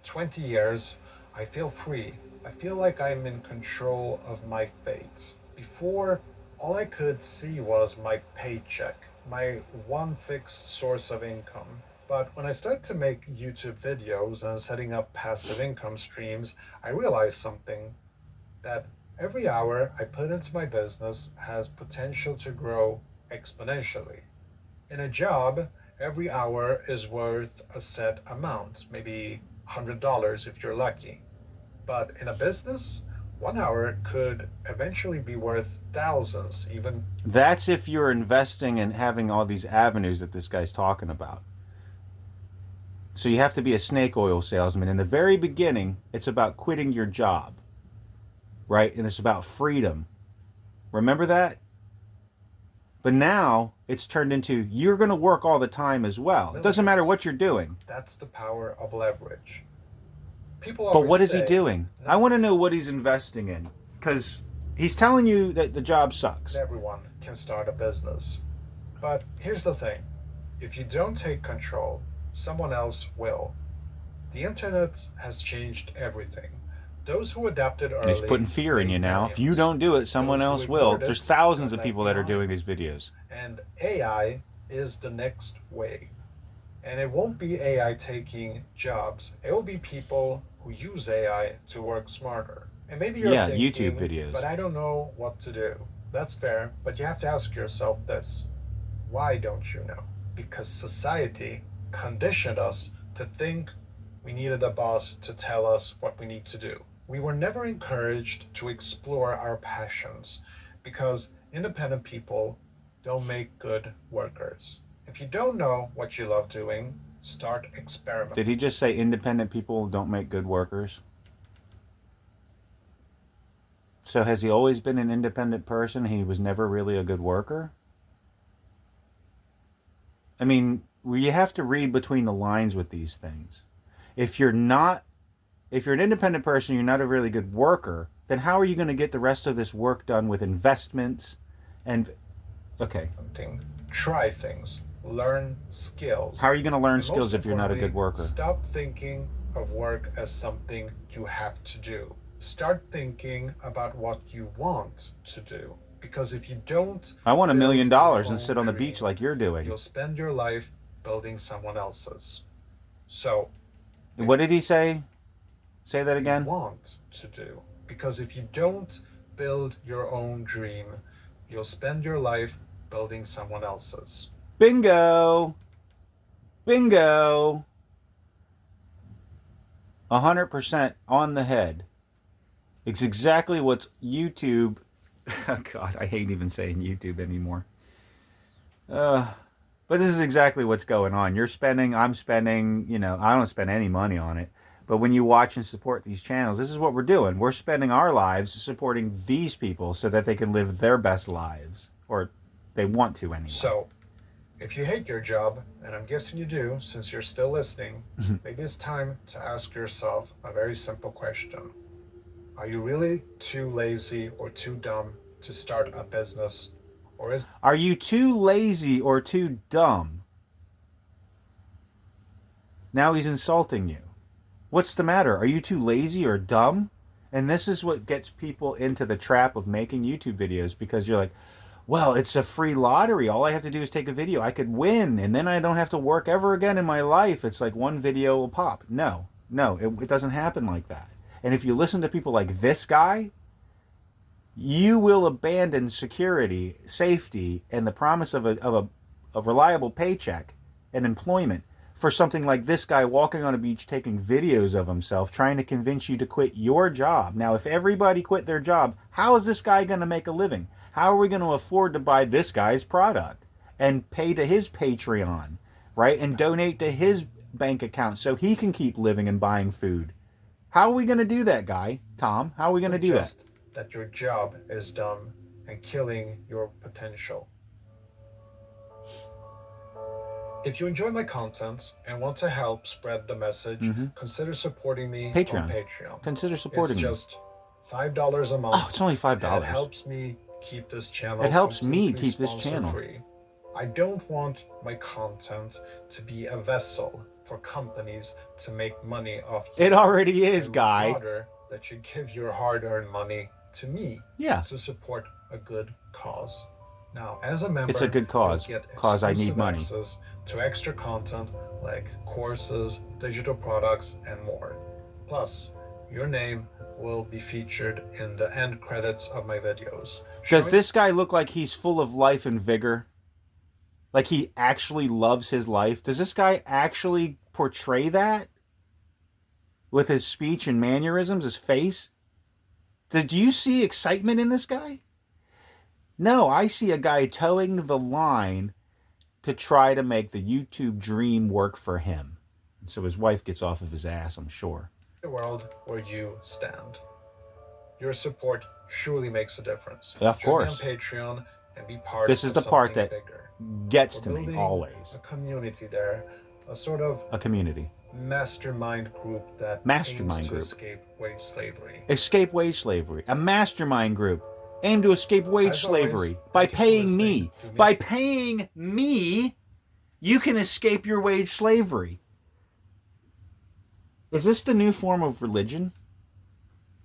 20 years, I feel free. I feel like I'm in control of my fate. Before, all I could see was my paycheck, my one fixed source of income. But when I started to make YouTube videos and setting up passive income streams, I realized something, that every hour I put into my business has potential to grow exponentially. In a job, every hour is worth a set amount, maybe $100 if you're lucky. But in a business, 1 hour could eventually be worth thousands, even. That's if you're investing and having all these avenues that this guy's talking about. So you have to be a snake oil salesman. In the very beginning, it's about quitting your job, right? And it's about freedom. Remember that? But now it's turned into you're going to work all the time as well. It doesn't matter what you're doing. That's the power of leverage. People But always what is he say, doing? I want to know what he's investing in. Because he's telling you that the job sucks. everyone can start a business. But here's the thing, if you don't take control, someone else will. The internet has changed everything. Those who adapted early. He's putting fear in you made now. If you millions. don't do it, someone Those who else will. ignored There's it thousands got of left people that are doing behind. these videos. And AI is the next wave. And it won't be AI taking jobs. It will be people who use AI to work smarter. And maybe you're Yeah, thinking, YouTube videos. but I don't know what to do. That's fair, but you have to ask yourself this. Why don't you know? Because society conditioned us to think we needed a boss to tell us what we need to do. We were never encouraged to explore our passions because independent people don't make good workers. If you don't know what you love doing, start experimenting. Did he just say independent people don't make good workers? So has he always been an independent person? He was never really a good worker? I mean, you have to read between the lines with these things. If you're not, if you're an independent person, you're not a really good worker, then how are you going to get the rest of this work done with investments and, okay. Try things, learn skills. How are you going to learn And skills most if you're not a good importantly, worker? Stop thinking of work as something you have to do. Start thinking about what you want to do. Because if you don't, I want $1 build million your and own sit on the dream, beach like you're doing. you'll spend your life building someone else's. So, What did he say? Say that you again. want to do. Because if you don't build your own dream, you'll spend your life building someone else's. Bingo. Bingo. 100% on the head. It's exactly what's YouTube. Oh God, I hate even saying YouTube anymore. But this is exactly what's going on. You're spending, I'm spending, I don't spend any money on it. But when you watch and support these channels, this is what we're doing. We're spending our lives supporting these people so that they can live their best lives. Or they want to anyway. So, if you hate your job, and I'm guessing you do since you're still listening, maybe it's time to ask yourself a very simple question. Are you really too lazy or too dumb to start a business? Are you too lazy or too dumb? Now he's insulting you. What's the matter? Are you too lazy or dumb? And this is what gets people into the trap of making YouTube videos, because you're like, well, it's a free lottery. All I have to do is take a video. I could win, and then I don't have to work ever again in my life. It's like one video will pop. No, it doesn't happen like that. And if you listen to people like this guy, you will abandon security, safety, and the promise of a reliable paycheck and employment for something like this guy walking on a beach taking videos of himself trying to convince you to quit your job. Now, if everybody quit their job, how is this guy going to make a living? How are we going to afford to buy this guy's product and pay to his Patreon, right? And donate to his bank account so he can keep living and buying food? How are we going to do that, guy? Tom, how are we going to do that? That your job is dumb and killing your potential. If you enjoy my content and want to help spread the message, consider supporting me on Patreon. Consider supporting me. It's just $5 a month. Oh, it's only $5. It helps me keep this channel. It helps me keep this channel free. I don't want my content to be a vessel for companies to make money off you. It already is, guy. Rather that you give your hard-earned money to me to support a good cause. Now, as a member, it's a good cause. Cause I need money. Access to extra content like courses, digital products, and more. Plus, your name will be featured in the end credits of my videos. Does this guy look like he's full of life and vigor? Like he actually loves his life? Does this guy actually portray that? With his speech and mannerisms, his face? Do you see excitement in this guy? No, I see a guy towing the line to try to make the YouTube dream work for him. And so his wife gets off of his ass, I'm sure. The world where you stand. Your support surely makes a difference. Of course. Join me on Patreon and be part this is the part that bigger. Gets to me always. A community there, a sort of mastermind group that aims to escape wage slavery. Escape wage slavery. A mastermind group aimed to escape wage slavery by paying me. By paying me, you can escape your wage slavery. Is this the new form of religion?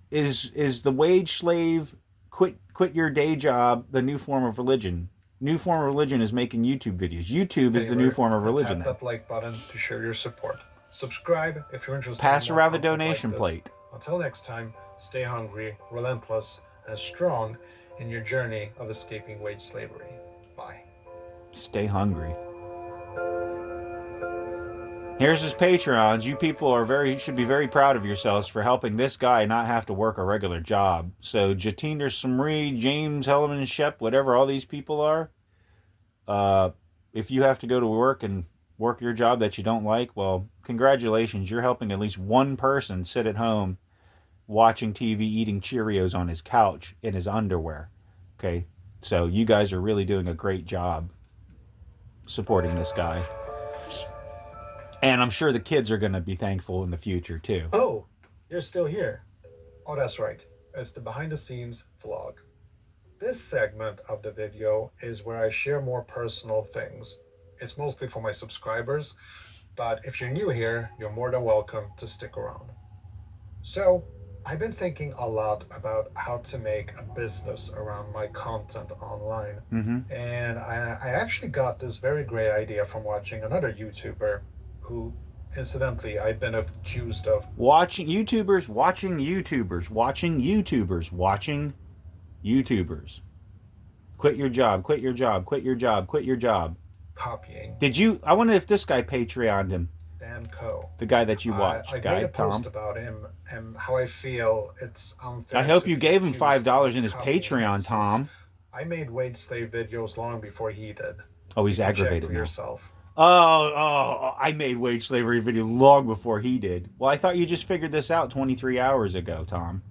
Is the wage slave quit your day job the new form of religion? New form of religion is making YouTube videos. YouTube is the new form of religion. Tap that like button to show your support. Subscribe if you're interested. Pass around the donation plate. Until next time, stay hungry, relentless, and strong in your journey of escaping wage slavery. Bye. Stay hungry. Here's his Patreons. You people should be very proud of yourselves for helping this guy not have to work a regular job. So Jatinder Samri, James Hellerman Shep, whatever all these people are, if you have to go to work and work your job that you don't like, well, congratulations. You're helping at least one person sit at home watching TV, eating Cheerios on his couch in his underwear. Okay? So you guys are really doing a great job supporting this guy. And I'm sure the kids are going to be thankful in the future, too. Oh, you're still here. Oh, that's right. It's the behind-the-scenes vlog. This segment of the video is where I share more personal things. It's mostly for my subscribers, but if you're new here, you're more than welcome to stick around. So, I've been thinking a lot about how to make a business around my content online. And I actually got this very great idea from watching another YouTuber who, incidentally, I've been accused of watching YouTubers. Quit your job. Copying. I wonder if this guy Patreoned him. Dan Coe. The guy that you watched. I made a post about him and how I feel it's unfair. I hope you gave him $5 in his Patreon, Tom. I made wage slave videos long before he did. Oh, he's aggravated for now. Yourself. I made wage slavery video long before he did. Well, I thought you just figured this out 23 hours ago, Tom.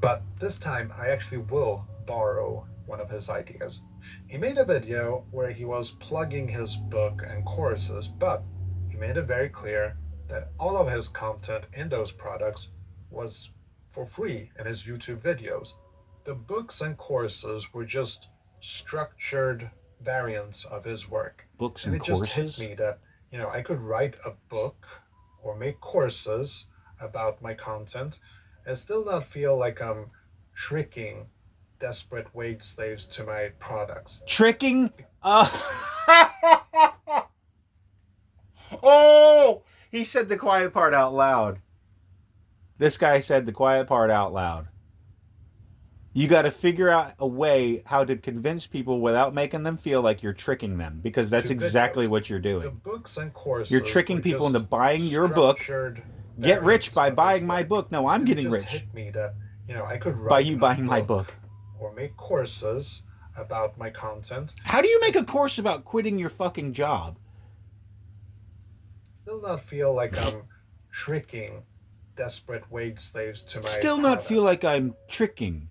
But this time I actually will borrow one of his ideas. He made a video where he was plugging his book and courses, but he made it very clear that all of his content in those products was for free in his YouTube videos. The books and courses were just structured variants of his work. Books And and it just hit courses? me that, I could write a book or make courses about my content and still not feel like I'm tricking desperate wage slaves to my products. Tricking? Oh! He said the quiet part out loud. This guy said the quiet part out loud. You got to figure out a way how to convince people without making them feel like you're tricking them, because that's exactly what you're doing. The books and courses. You're tricking people into buying your book. Get rich by buying my book. No, I'm getting rich. Hit me that, I could write by you buying my book. Or make courses about my content. How do you make a course about quitting your fucking job? Still not feel like I'm tricking desperate wage slaves to my Still not products. feel like I'm tricking.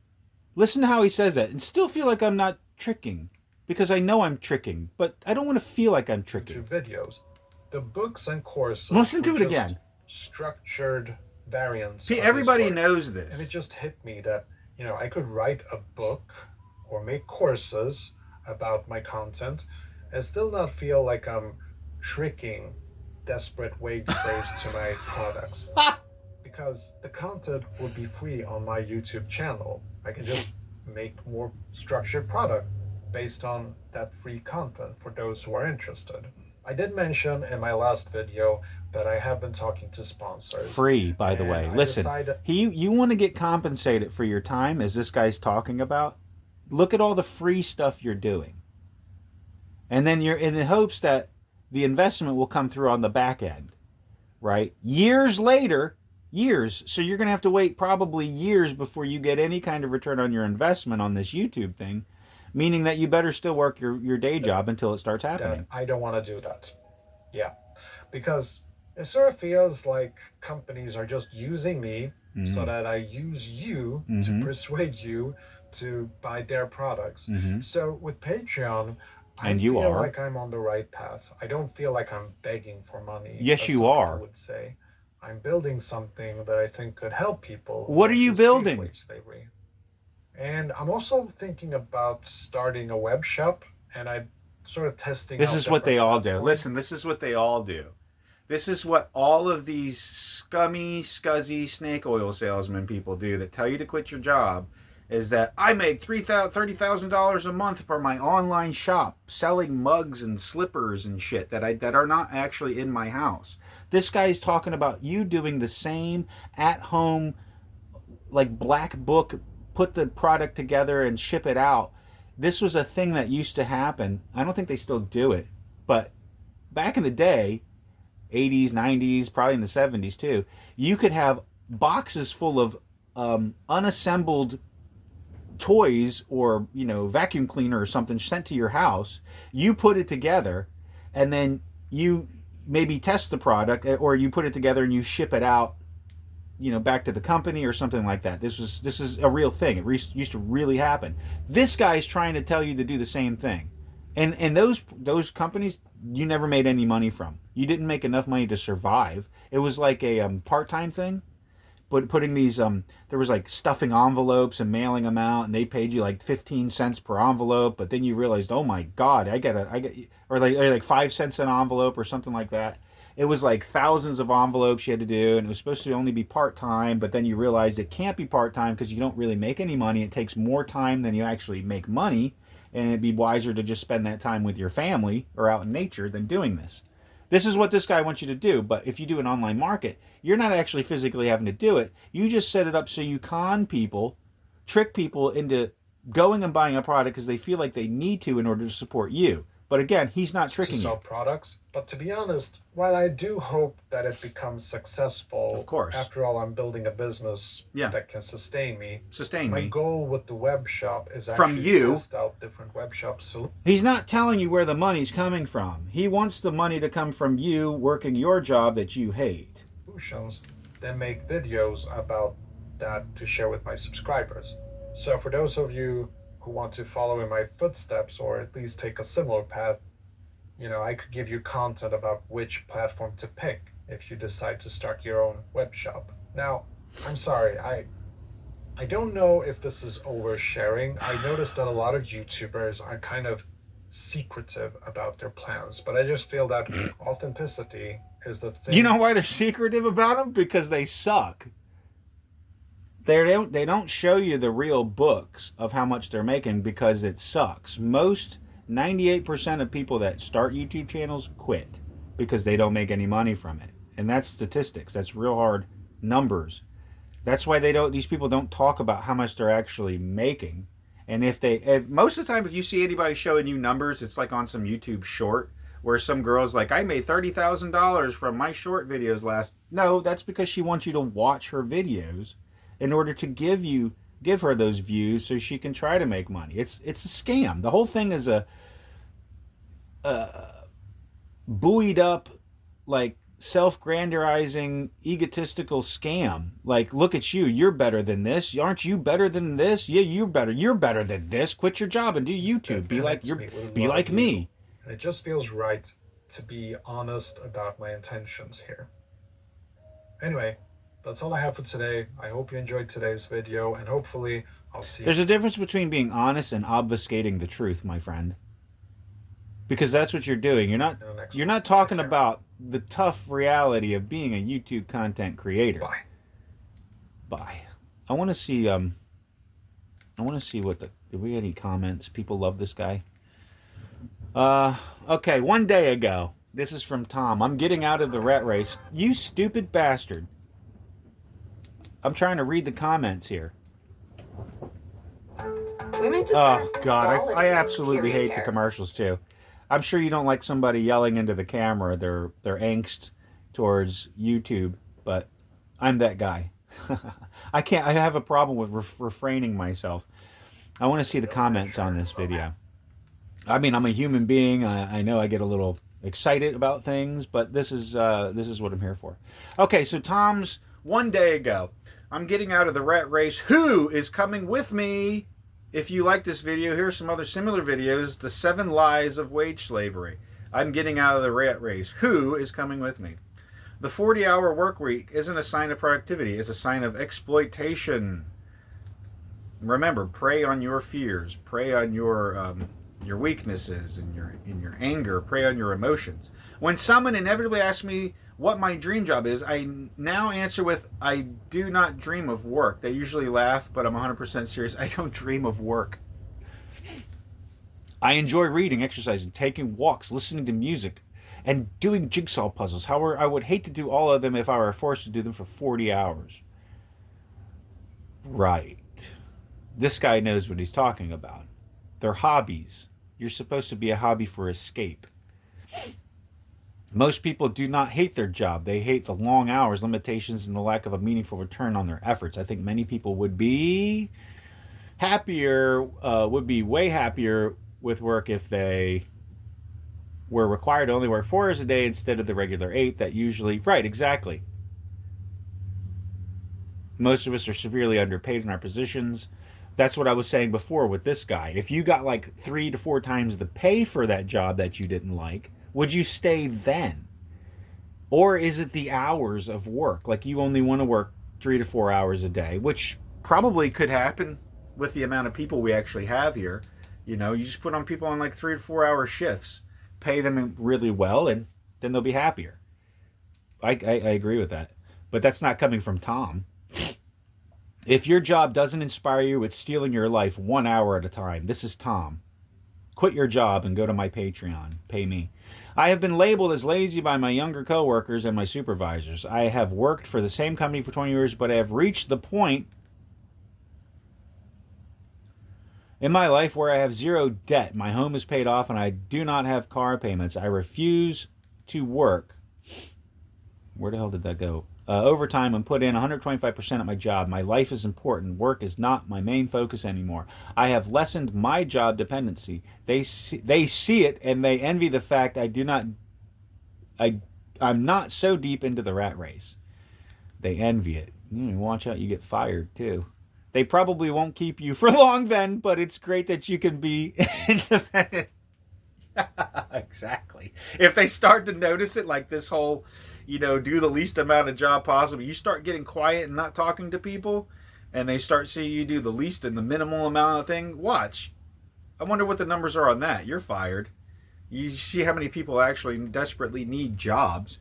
Listen to how he says that. And still feel like I'm not tricking. Because I know I'm tricking. But I don't want to feel like I'm tricking. Videos. The books and courses. Listen to it again. Structured variants. Everybody knows this. And it just hit me that, I could write a book or make courses about my content and still not feel like I'm tricking desperate wage slaves to my products. Because the content would be free on my YouTube channel. I can just make more structured product based on that free content for those who are interested. I did mention in my last video that I have been talking to sponsors. Free, by the way. Listen, you want to get compensated for your time, as this guy's talking about? Look at all the free stuff you're doing. And then you're in the hopes that the investment will come through on the back end, right? Years later, so you're going to have to wait probably years before you get any kind of return on your investment on this YouTube thing, meaning that you better still work your day job until it starts happening. I don't want to do that. Yeah, because it sort of feels like companies are just using me so that I use you to persuade you to buy their products. So with Patreon, I feel like I'm on the right path. I don't feel like I'm begging for money. Yes, you are. I would say I'm building something that I think could help people. What are you building? Slavery. And I'm also thinking about starting a web shop, and I'm sort of testing. This is what they all do. Listen, this is what they all do. This is what all of these scummy, scuzzy snake oil salesman people do that tell you to quit your job, is that I make $30,000 a month for my online shop selling mugs and slippers and shit that are not actually in my house. This guy's talking about you doing the same at home, like black book, put the product together and ship it out. This was a thing that used to happen. I don't think they still do it, but back in the day, 80s, 90s, probably in the 70s too, you could have boxes full of unassembled toys or vacuum cleaner or something sent to your house. You put it together and then you maybe test the product, or you put it together and you ship it out back to the company or something like that. This is a real thing. It used to really happen. This guy's trying to tell you to do the same thing, and those companies you never made any money from. You didn't make enough money to survive. It was like a part-time thing. But putting these there was like stuffing envelopes and mailing them out, and they paid you like 15 cents per envelope. But then you realized, oh my god, I get or like 5 cents an envelope or something like that. It was like thousands of envelopes you had to do, and it was supposed to only be part-time, but then you realized it can't be part-time because you don't really make any money. It takes more time than you actually make money, and it'd be wiser to just spend that time with your family or out in nature than doing this. This is what this guy wants you to do, but if you do an online market, you're not actually physically having to do it. You just set it up so you con people, trick people into going and buying a product because they feel like they need to in order to support you. But again, he's not to tricking sell you. products. But to be honest, while I do hope that it becomes Of successful, course. after all, I'm building a business Yeah. that can sustain me. Sustain My me. goal with the web shop is From actually you. to test out different web shop He's not telling you where the money's coming from. He wants the money to come from you working your job that you hate. solutions, then make videos about that to share with my subscribers. So for those of you who want to follow in my footsteps or at least take a similar path, I could give you content about which platform to pick if you decide to start your own web shop. Now, I'm sorry, I don't know if this is oversharing. I noticed that a lot of YouTubers are kind of secretive about their plans, but I just feel that authenticity is the thing. You know why they're secretive about them? Because they suck. They don't show you the real books of how much they're making because it sucks. Most 98% of people that start YouTube channels quit because they don't make any money from it. And that's statistics. That's real hard numbers. That's why these people don't talk about how much they're actually making. And if most of the time, if you see anybody showing you numbers, it's like on some YouTube short where some girl's like, I made $30,000 from my short videos last. No, that's because she wants you to watch her videos in order to give her those views so she can try to make money. It's a scam. The whole thing is a buoyed up, like self-grandizing, egotistical scam. Like, look at you, you're better than this. Aren't you better than this? Yeah, you're better. You're better than this. Quit your job and do YouTube. Be like me. And it just feels right to be honest about my intentions here. Anyway, that's all I have for today. I hope you enjoyed today's video, and hopefully I'll see you. There's a difference between being honest and obfuscating the truth, my friend. Because that's what you're doing. You're not talking about the tough reality of being a YouTube content creator. Bye. I want to see what did we get any comments? People love this guy. Okay, one day ago. This is from Tom. I'm getting out of the rat race. You stupid bastard. I'm trying to read the comments here. Oh God, I absolutely hate the commercials too. I'm sure you don't like somebody yelling into the camera their angst towards YouTube, but I'm that guy. I have a problem with refraining myself. I want to see the comments on this video. I mean, I'm a human being. I know I get a little excited about things, but this is what I'm here for. Okay, so Tom's one day ago. I'm getting out of the rat race. Who is coming with me? If you like this video, here's some other similar videos. The 7 Lies of Wage Slavery. I'm getting out of the rat race. Who is coming with me? The 40-hour work week isn't a sign of productivity. It's a sign of exploitation. Remember, prey on your fears. Prey on your weaknesses and your anger. Prey on your emotions. When someone inevitably asks me what my dream job is, I now answer with, I do not dream of work. They usually laugh, but I'm 100% serious. I don't dream of work. I enjoy reading, exercising, taking walks, listening to music, and doing jigsaw puzzles. However, I would hate to do all of them if I were forced to do them for 40 hours. Right. This guy knows what he's talking about. They're hobbies. You're supposed to be a hobby for escape. Most people do not hate their job. They hate the long hours, limitations, and the lack of a meaningful return on their efforts. I think many people would be way happier with work if they were required to only work 4 hours a day instead of the regular 8 that usually... Right, exactly. Most of us are severely underpaid in our positions. That's what I was saying before with this guy. If you got like 3 to 4 times the pay for that job that you didn't like, would you stay then? Or is it the hours of work? Like you only want to work 3 to 4 hours a day, which probably could happen with the amount of people we actually have here. You just put on people on like 3 to 4 hour shifts, pay them really well, and then they'll be happier. I agree with that. But that's not coming from Tom. If your job doesn't inspire you, it's stealing your life 1 hour at a time. This is Tom. Quit your job and go to my Patreon. Pay me. I have been labeled as lazy by my younger coworkers and my supervisors. I have worked for the same company for 20 years, but I have reached the point In my life where I have zero debt, my home is paid off, and I do not have car payments, I refuse to work. Where the hell did that go? Overtime and put in 125% at my job. My life is important. Work is not my main focus anymore. I have lessened my job dependency. They see it and they envy the fact I I'm not so deep into the rat race. They envy it. Watch out, you get fired too. They probably won't keep you for long then, but it's great that you can be independent. Exactly. If they start to notice it, like this whole, do the least amount of job possible, you start getting quiet and not talking to people, and they start seeing you do the least and the minimal amount of thing, watch. I wonder what the numbers are on that. You're fired. You see how many people actually desperately need jobs.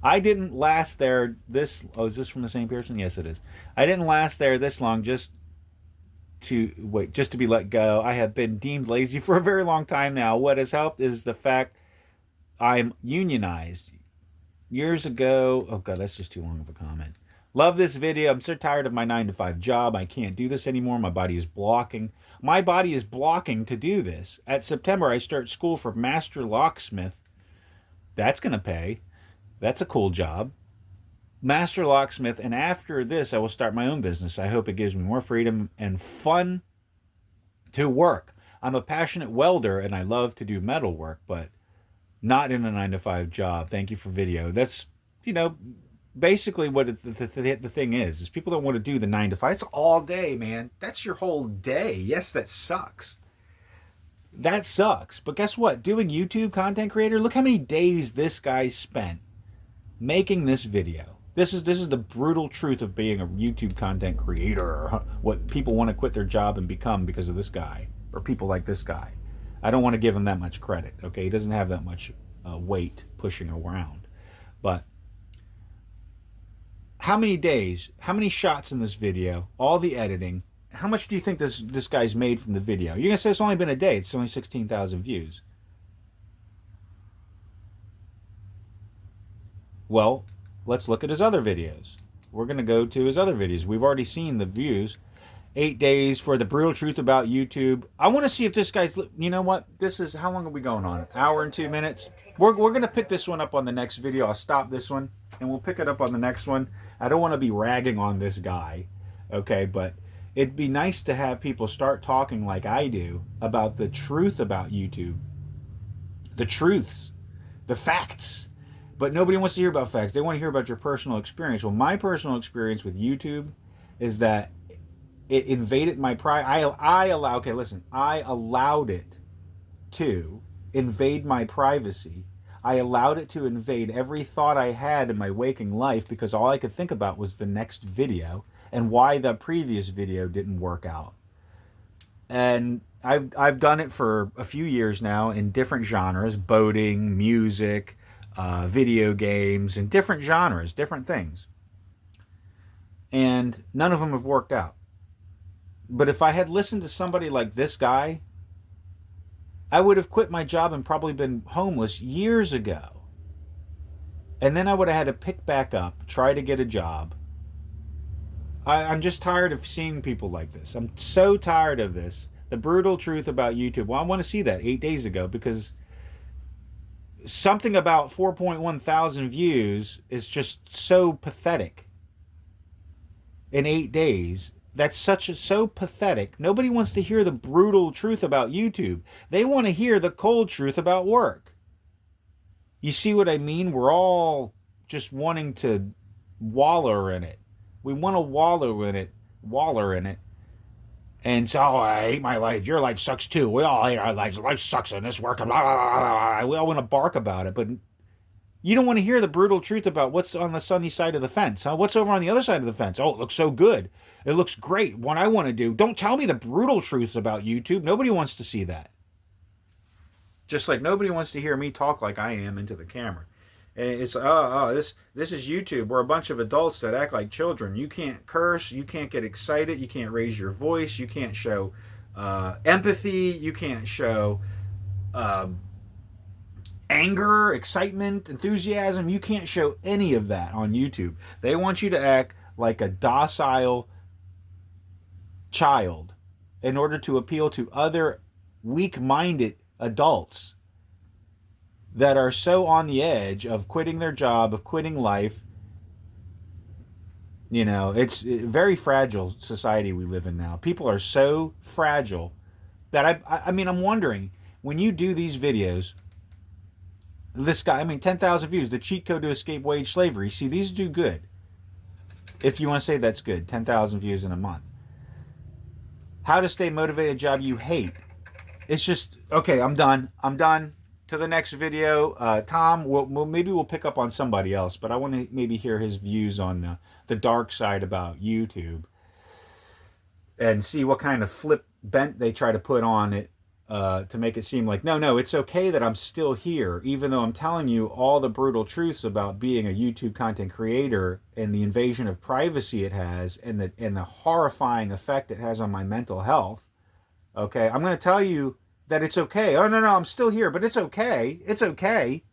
I didn't last there is this from the same person? Yes, it is. I didn't last there this long just to be let go. I have been deemed lazy for a very long time now. What has helped is the fact I'm unionized. Years ago, oh God, that's just too long of a comment. Love this video. I'm so tired of my 9-to-5 job. I can't do this anymore. My body is blocking. My body is blocking to do this. At September, I start school for master locksmith. That's going to pay. That's a cool job. Master locksmith. And after this, I will start my own business. I hope it gives me more freedom and fun to work. I'm a passionate welder and I love to do metal work, but not in a 9-to-5 job. Thank you for video. That's, basically what the thing is people don't want to do the 9-to-5. It's all day, man. That's your whole day. Yes, that sucks. That sucks. But guess what? Doing YouTube content creator, look how many days this guy spent making this video. This is the brutal truth of being a YouTube content creator. What people want to quit their job and become because of this guy, or people like this guy. I don't want to give him that much credit, okay? He doesn't have that much weight pushing around. But how many days, how many shots in this video, all the editing, how much do you think this guy's made from the video? You're going to say it's only been a day. It's only 16,000 views. Well, let's look at his other videos. We're going to go to his other videos. We've already seen the views. 8 days for the brutal truth about YouTube. I want to see if this guy's, you know what? This is, how long are we going on? An hour and 2 minutes? We're going to pick this one up on the next video. I'll stop this one and we'll pick it up on the next one. I don't want to be ragging on this guy, okay? But it'd be nice to have people start talking like I do about the truth about YouTube. The truths, the facts. But nobody wants to hear about facts. They want to hear about your personal experience. Well, my personal experience with YouTube is that it invaded my pride. I allowed it to invade my privacy. I allowed it to invade every thought I had in my waking life because all I could think about was the next video and why the previous video didn't work out. And I've done it for a few years now in different genres: boating, music, video games, and different genres, different things. And none of them have worked out. But if I had listened to somebody like this guy, I would have quit my job and probably been homeless years ago. And then I would have had to pick back up, try to get a job. I'm just tired of seeing people like this. I'm so tired of this. The brutal truth about YouTube. Well, I want to see that 8 days ago because something about 4.1 thousand views is just so pathetic. In 8 days, that's so pathetic. Nobody wants to hear the brutal truth about YouTube. They want to hear the cold truth about work. You see what I mean? We're all just wanting to waller in it. We want to waller in it. And so, oh, I hate my life. Your life sucks too. We all hate our lives. Life sucks in this work. Blah, blah, blah, blah. We all want to bark about it, but you don't want to hear the brutal truth about what's on the sunny side of the fence. Huh? What's over on the other side of the fence? Oh, it looks so good. It looks great. What I want to do. Don't tell me the brutal truths about YouTube. Nobody wants to see that. Just like nobody wants to hear me talk like I am into the camera. It's this is YouTube. We're a bunch of adults that act like children. You can't curse. You can't get excited. You can't raise your voice. You can't show empathy. You can't show anger, excitement, enthusiasm. You can't show any of that on YouTube. They want you to act like a docile child in order to appeal to other weak-minded adults that are so on the edge of quitting their job, of quitting life. You know, it's a very fragile society we live in now. People are so fragile that I mean, I'm wondering, when you do these videos, this guy, I mean, 10,000 views, the cheat code to escape wage slavery. See, these do good. If you want to say that's good, 10,000 views in a month. How to stay motivated, job you hate. It's just, okay, I'm done. To the next video. Tom, maybe we'll pick up on somebody else, but I want to maybe hear his views on the dark side about YouTube and see what kind of flip bent they try to put on it to make it seem like, no, it's okay that I'm still here, even though I'm telling you all the brutal truths about being a YouTube content creator and the invasion of privacy it has and the horrifying effect it has on my mental health. Okay, I'm going to tell you that it's okay. Oh, no, I'm still here, but it's okay. It's okay.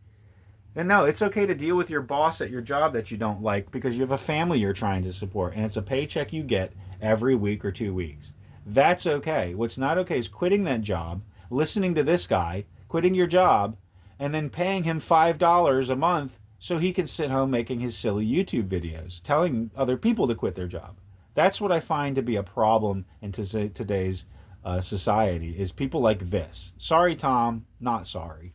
And no, it's okay to deal with your boss at your job that you don't like because you have a family you're trying to support and it's a paycheck you get every week or 2 weeks. That's okay. What's not okay is quitting that job, listening to this guy, quitting your job, and then paying him $5 a month so he can sit home making his silly YouTube videos, telling other people to quit their job. That's what I find to be a problem in today's society, is people like this. Sorry, Tom, not sorry.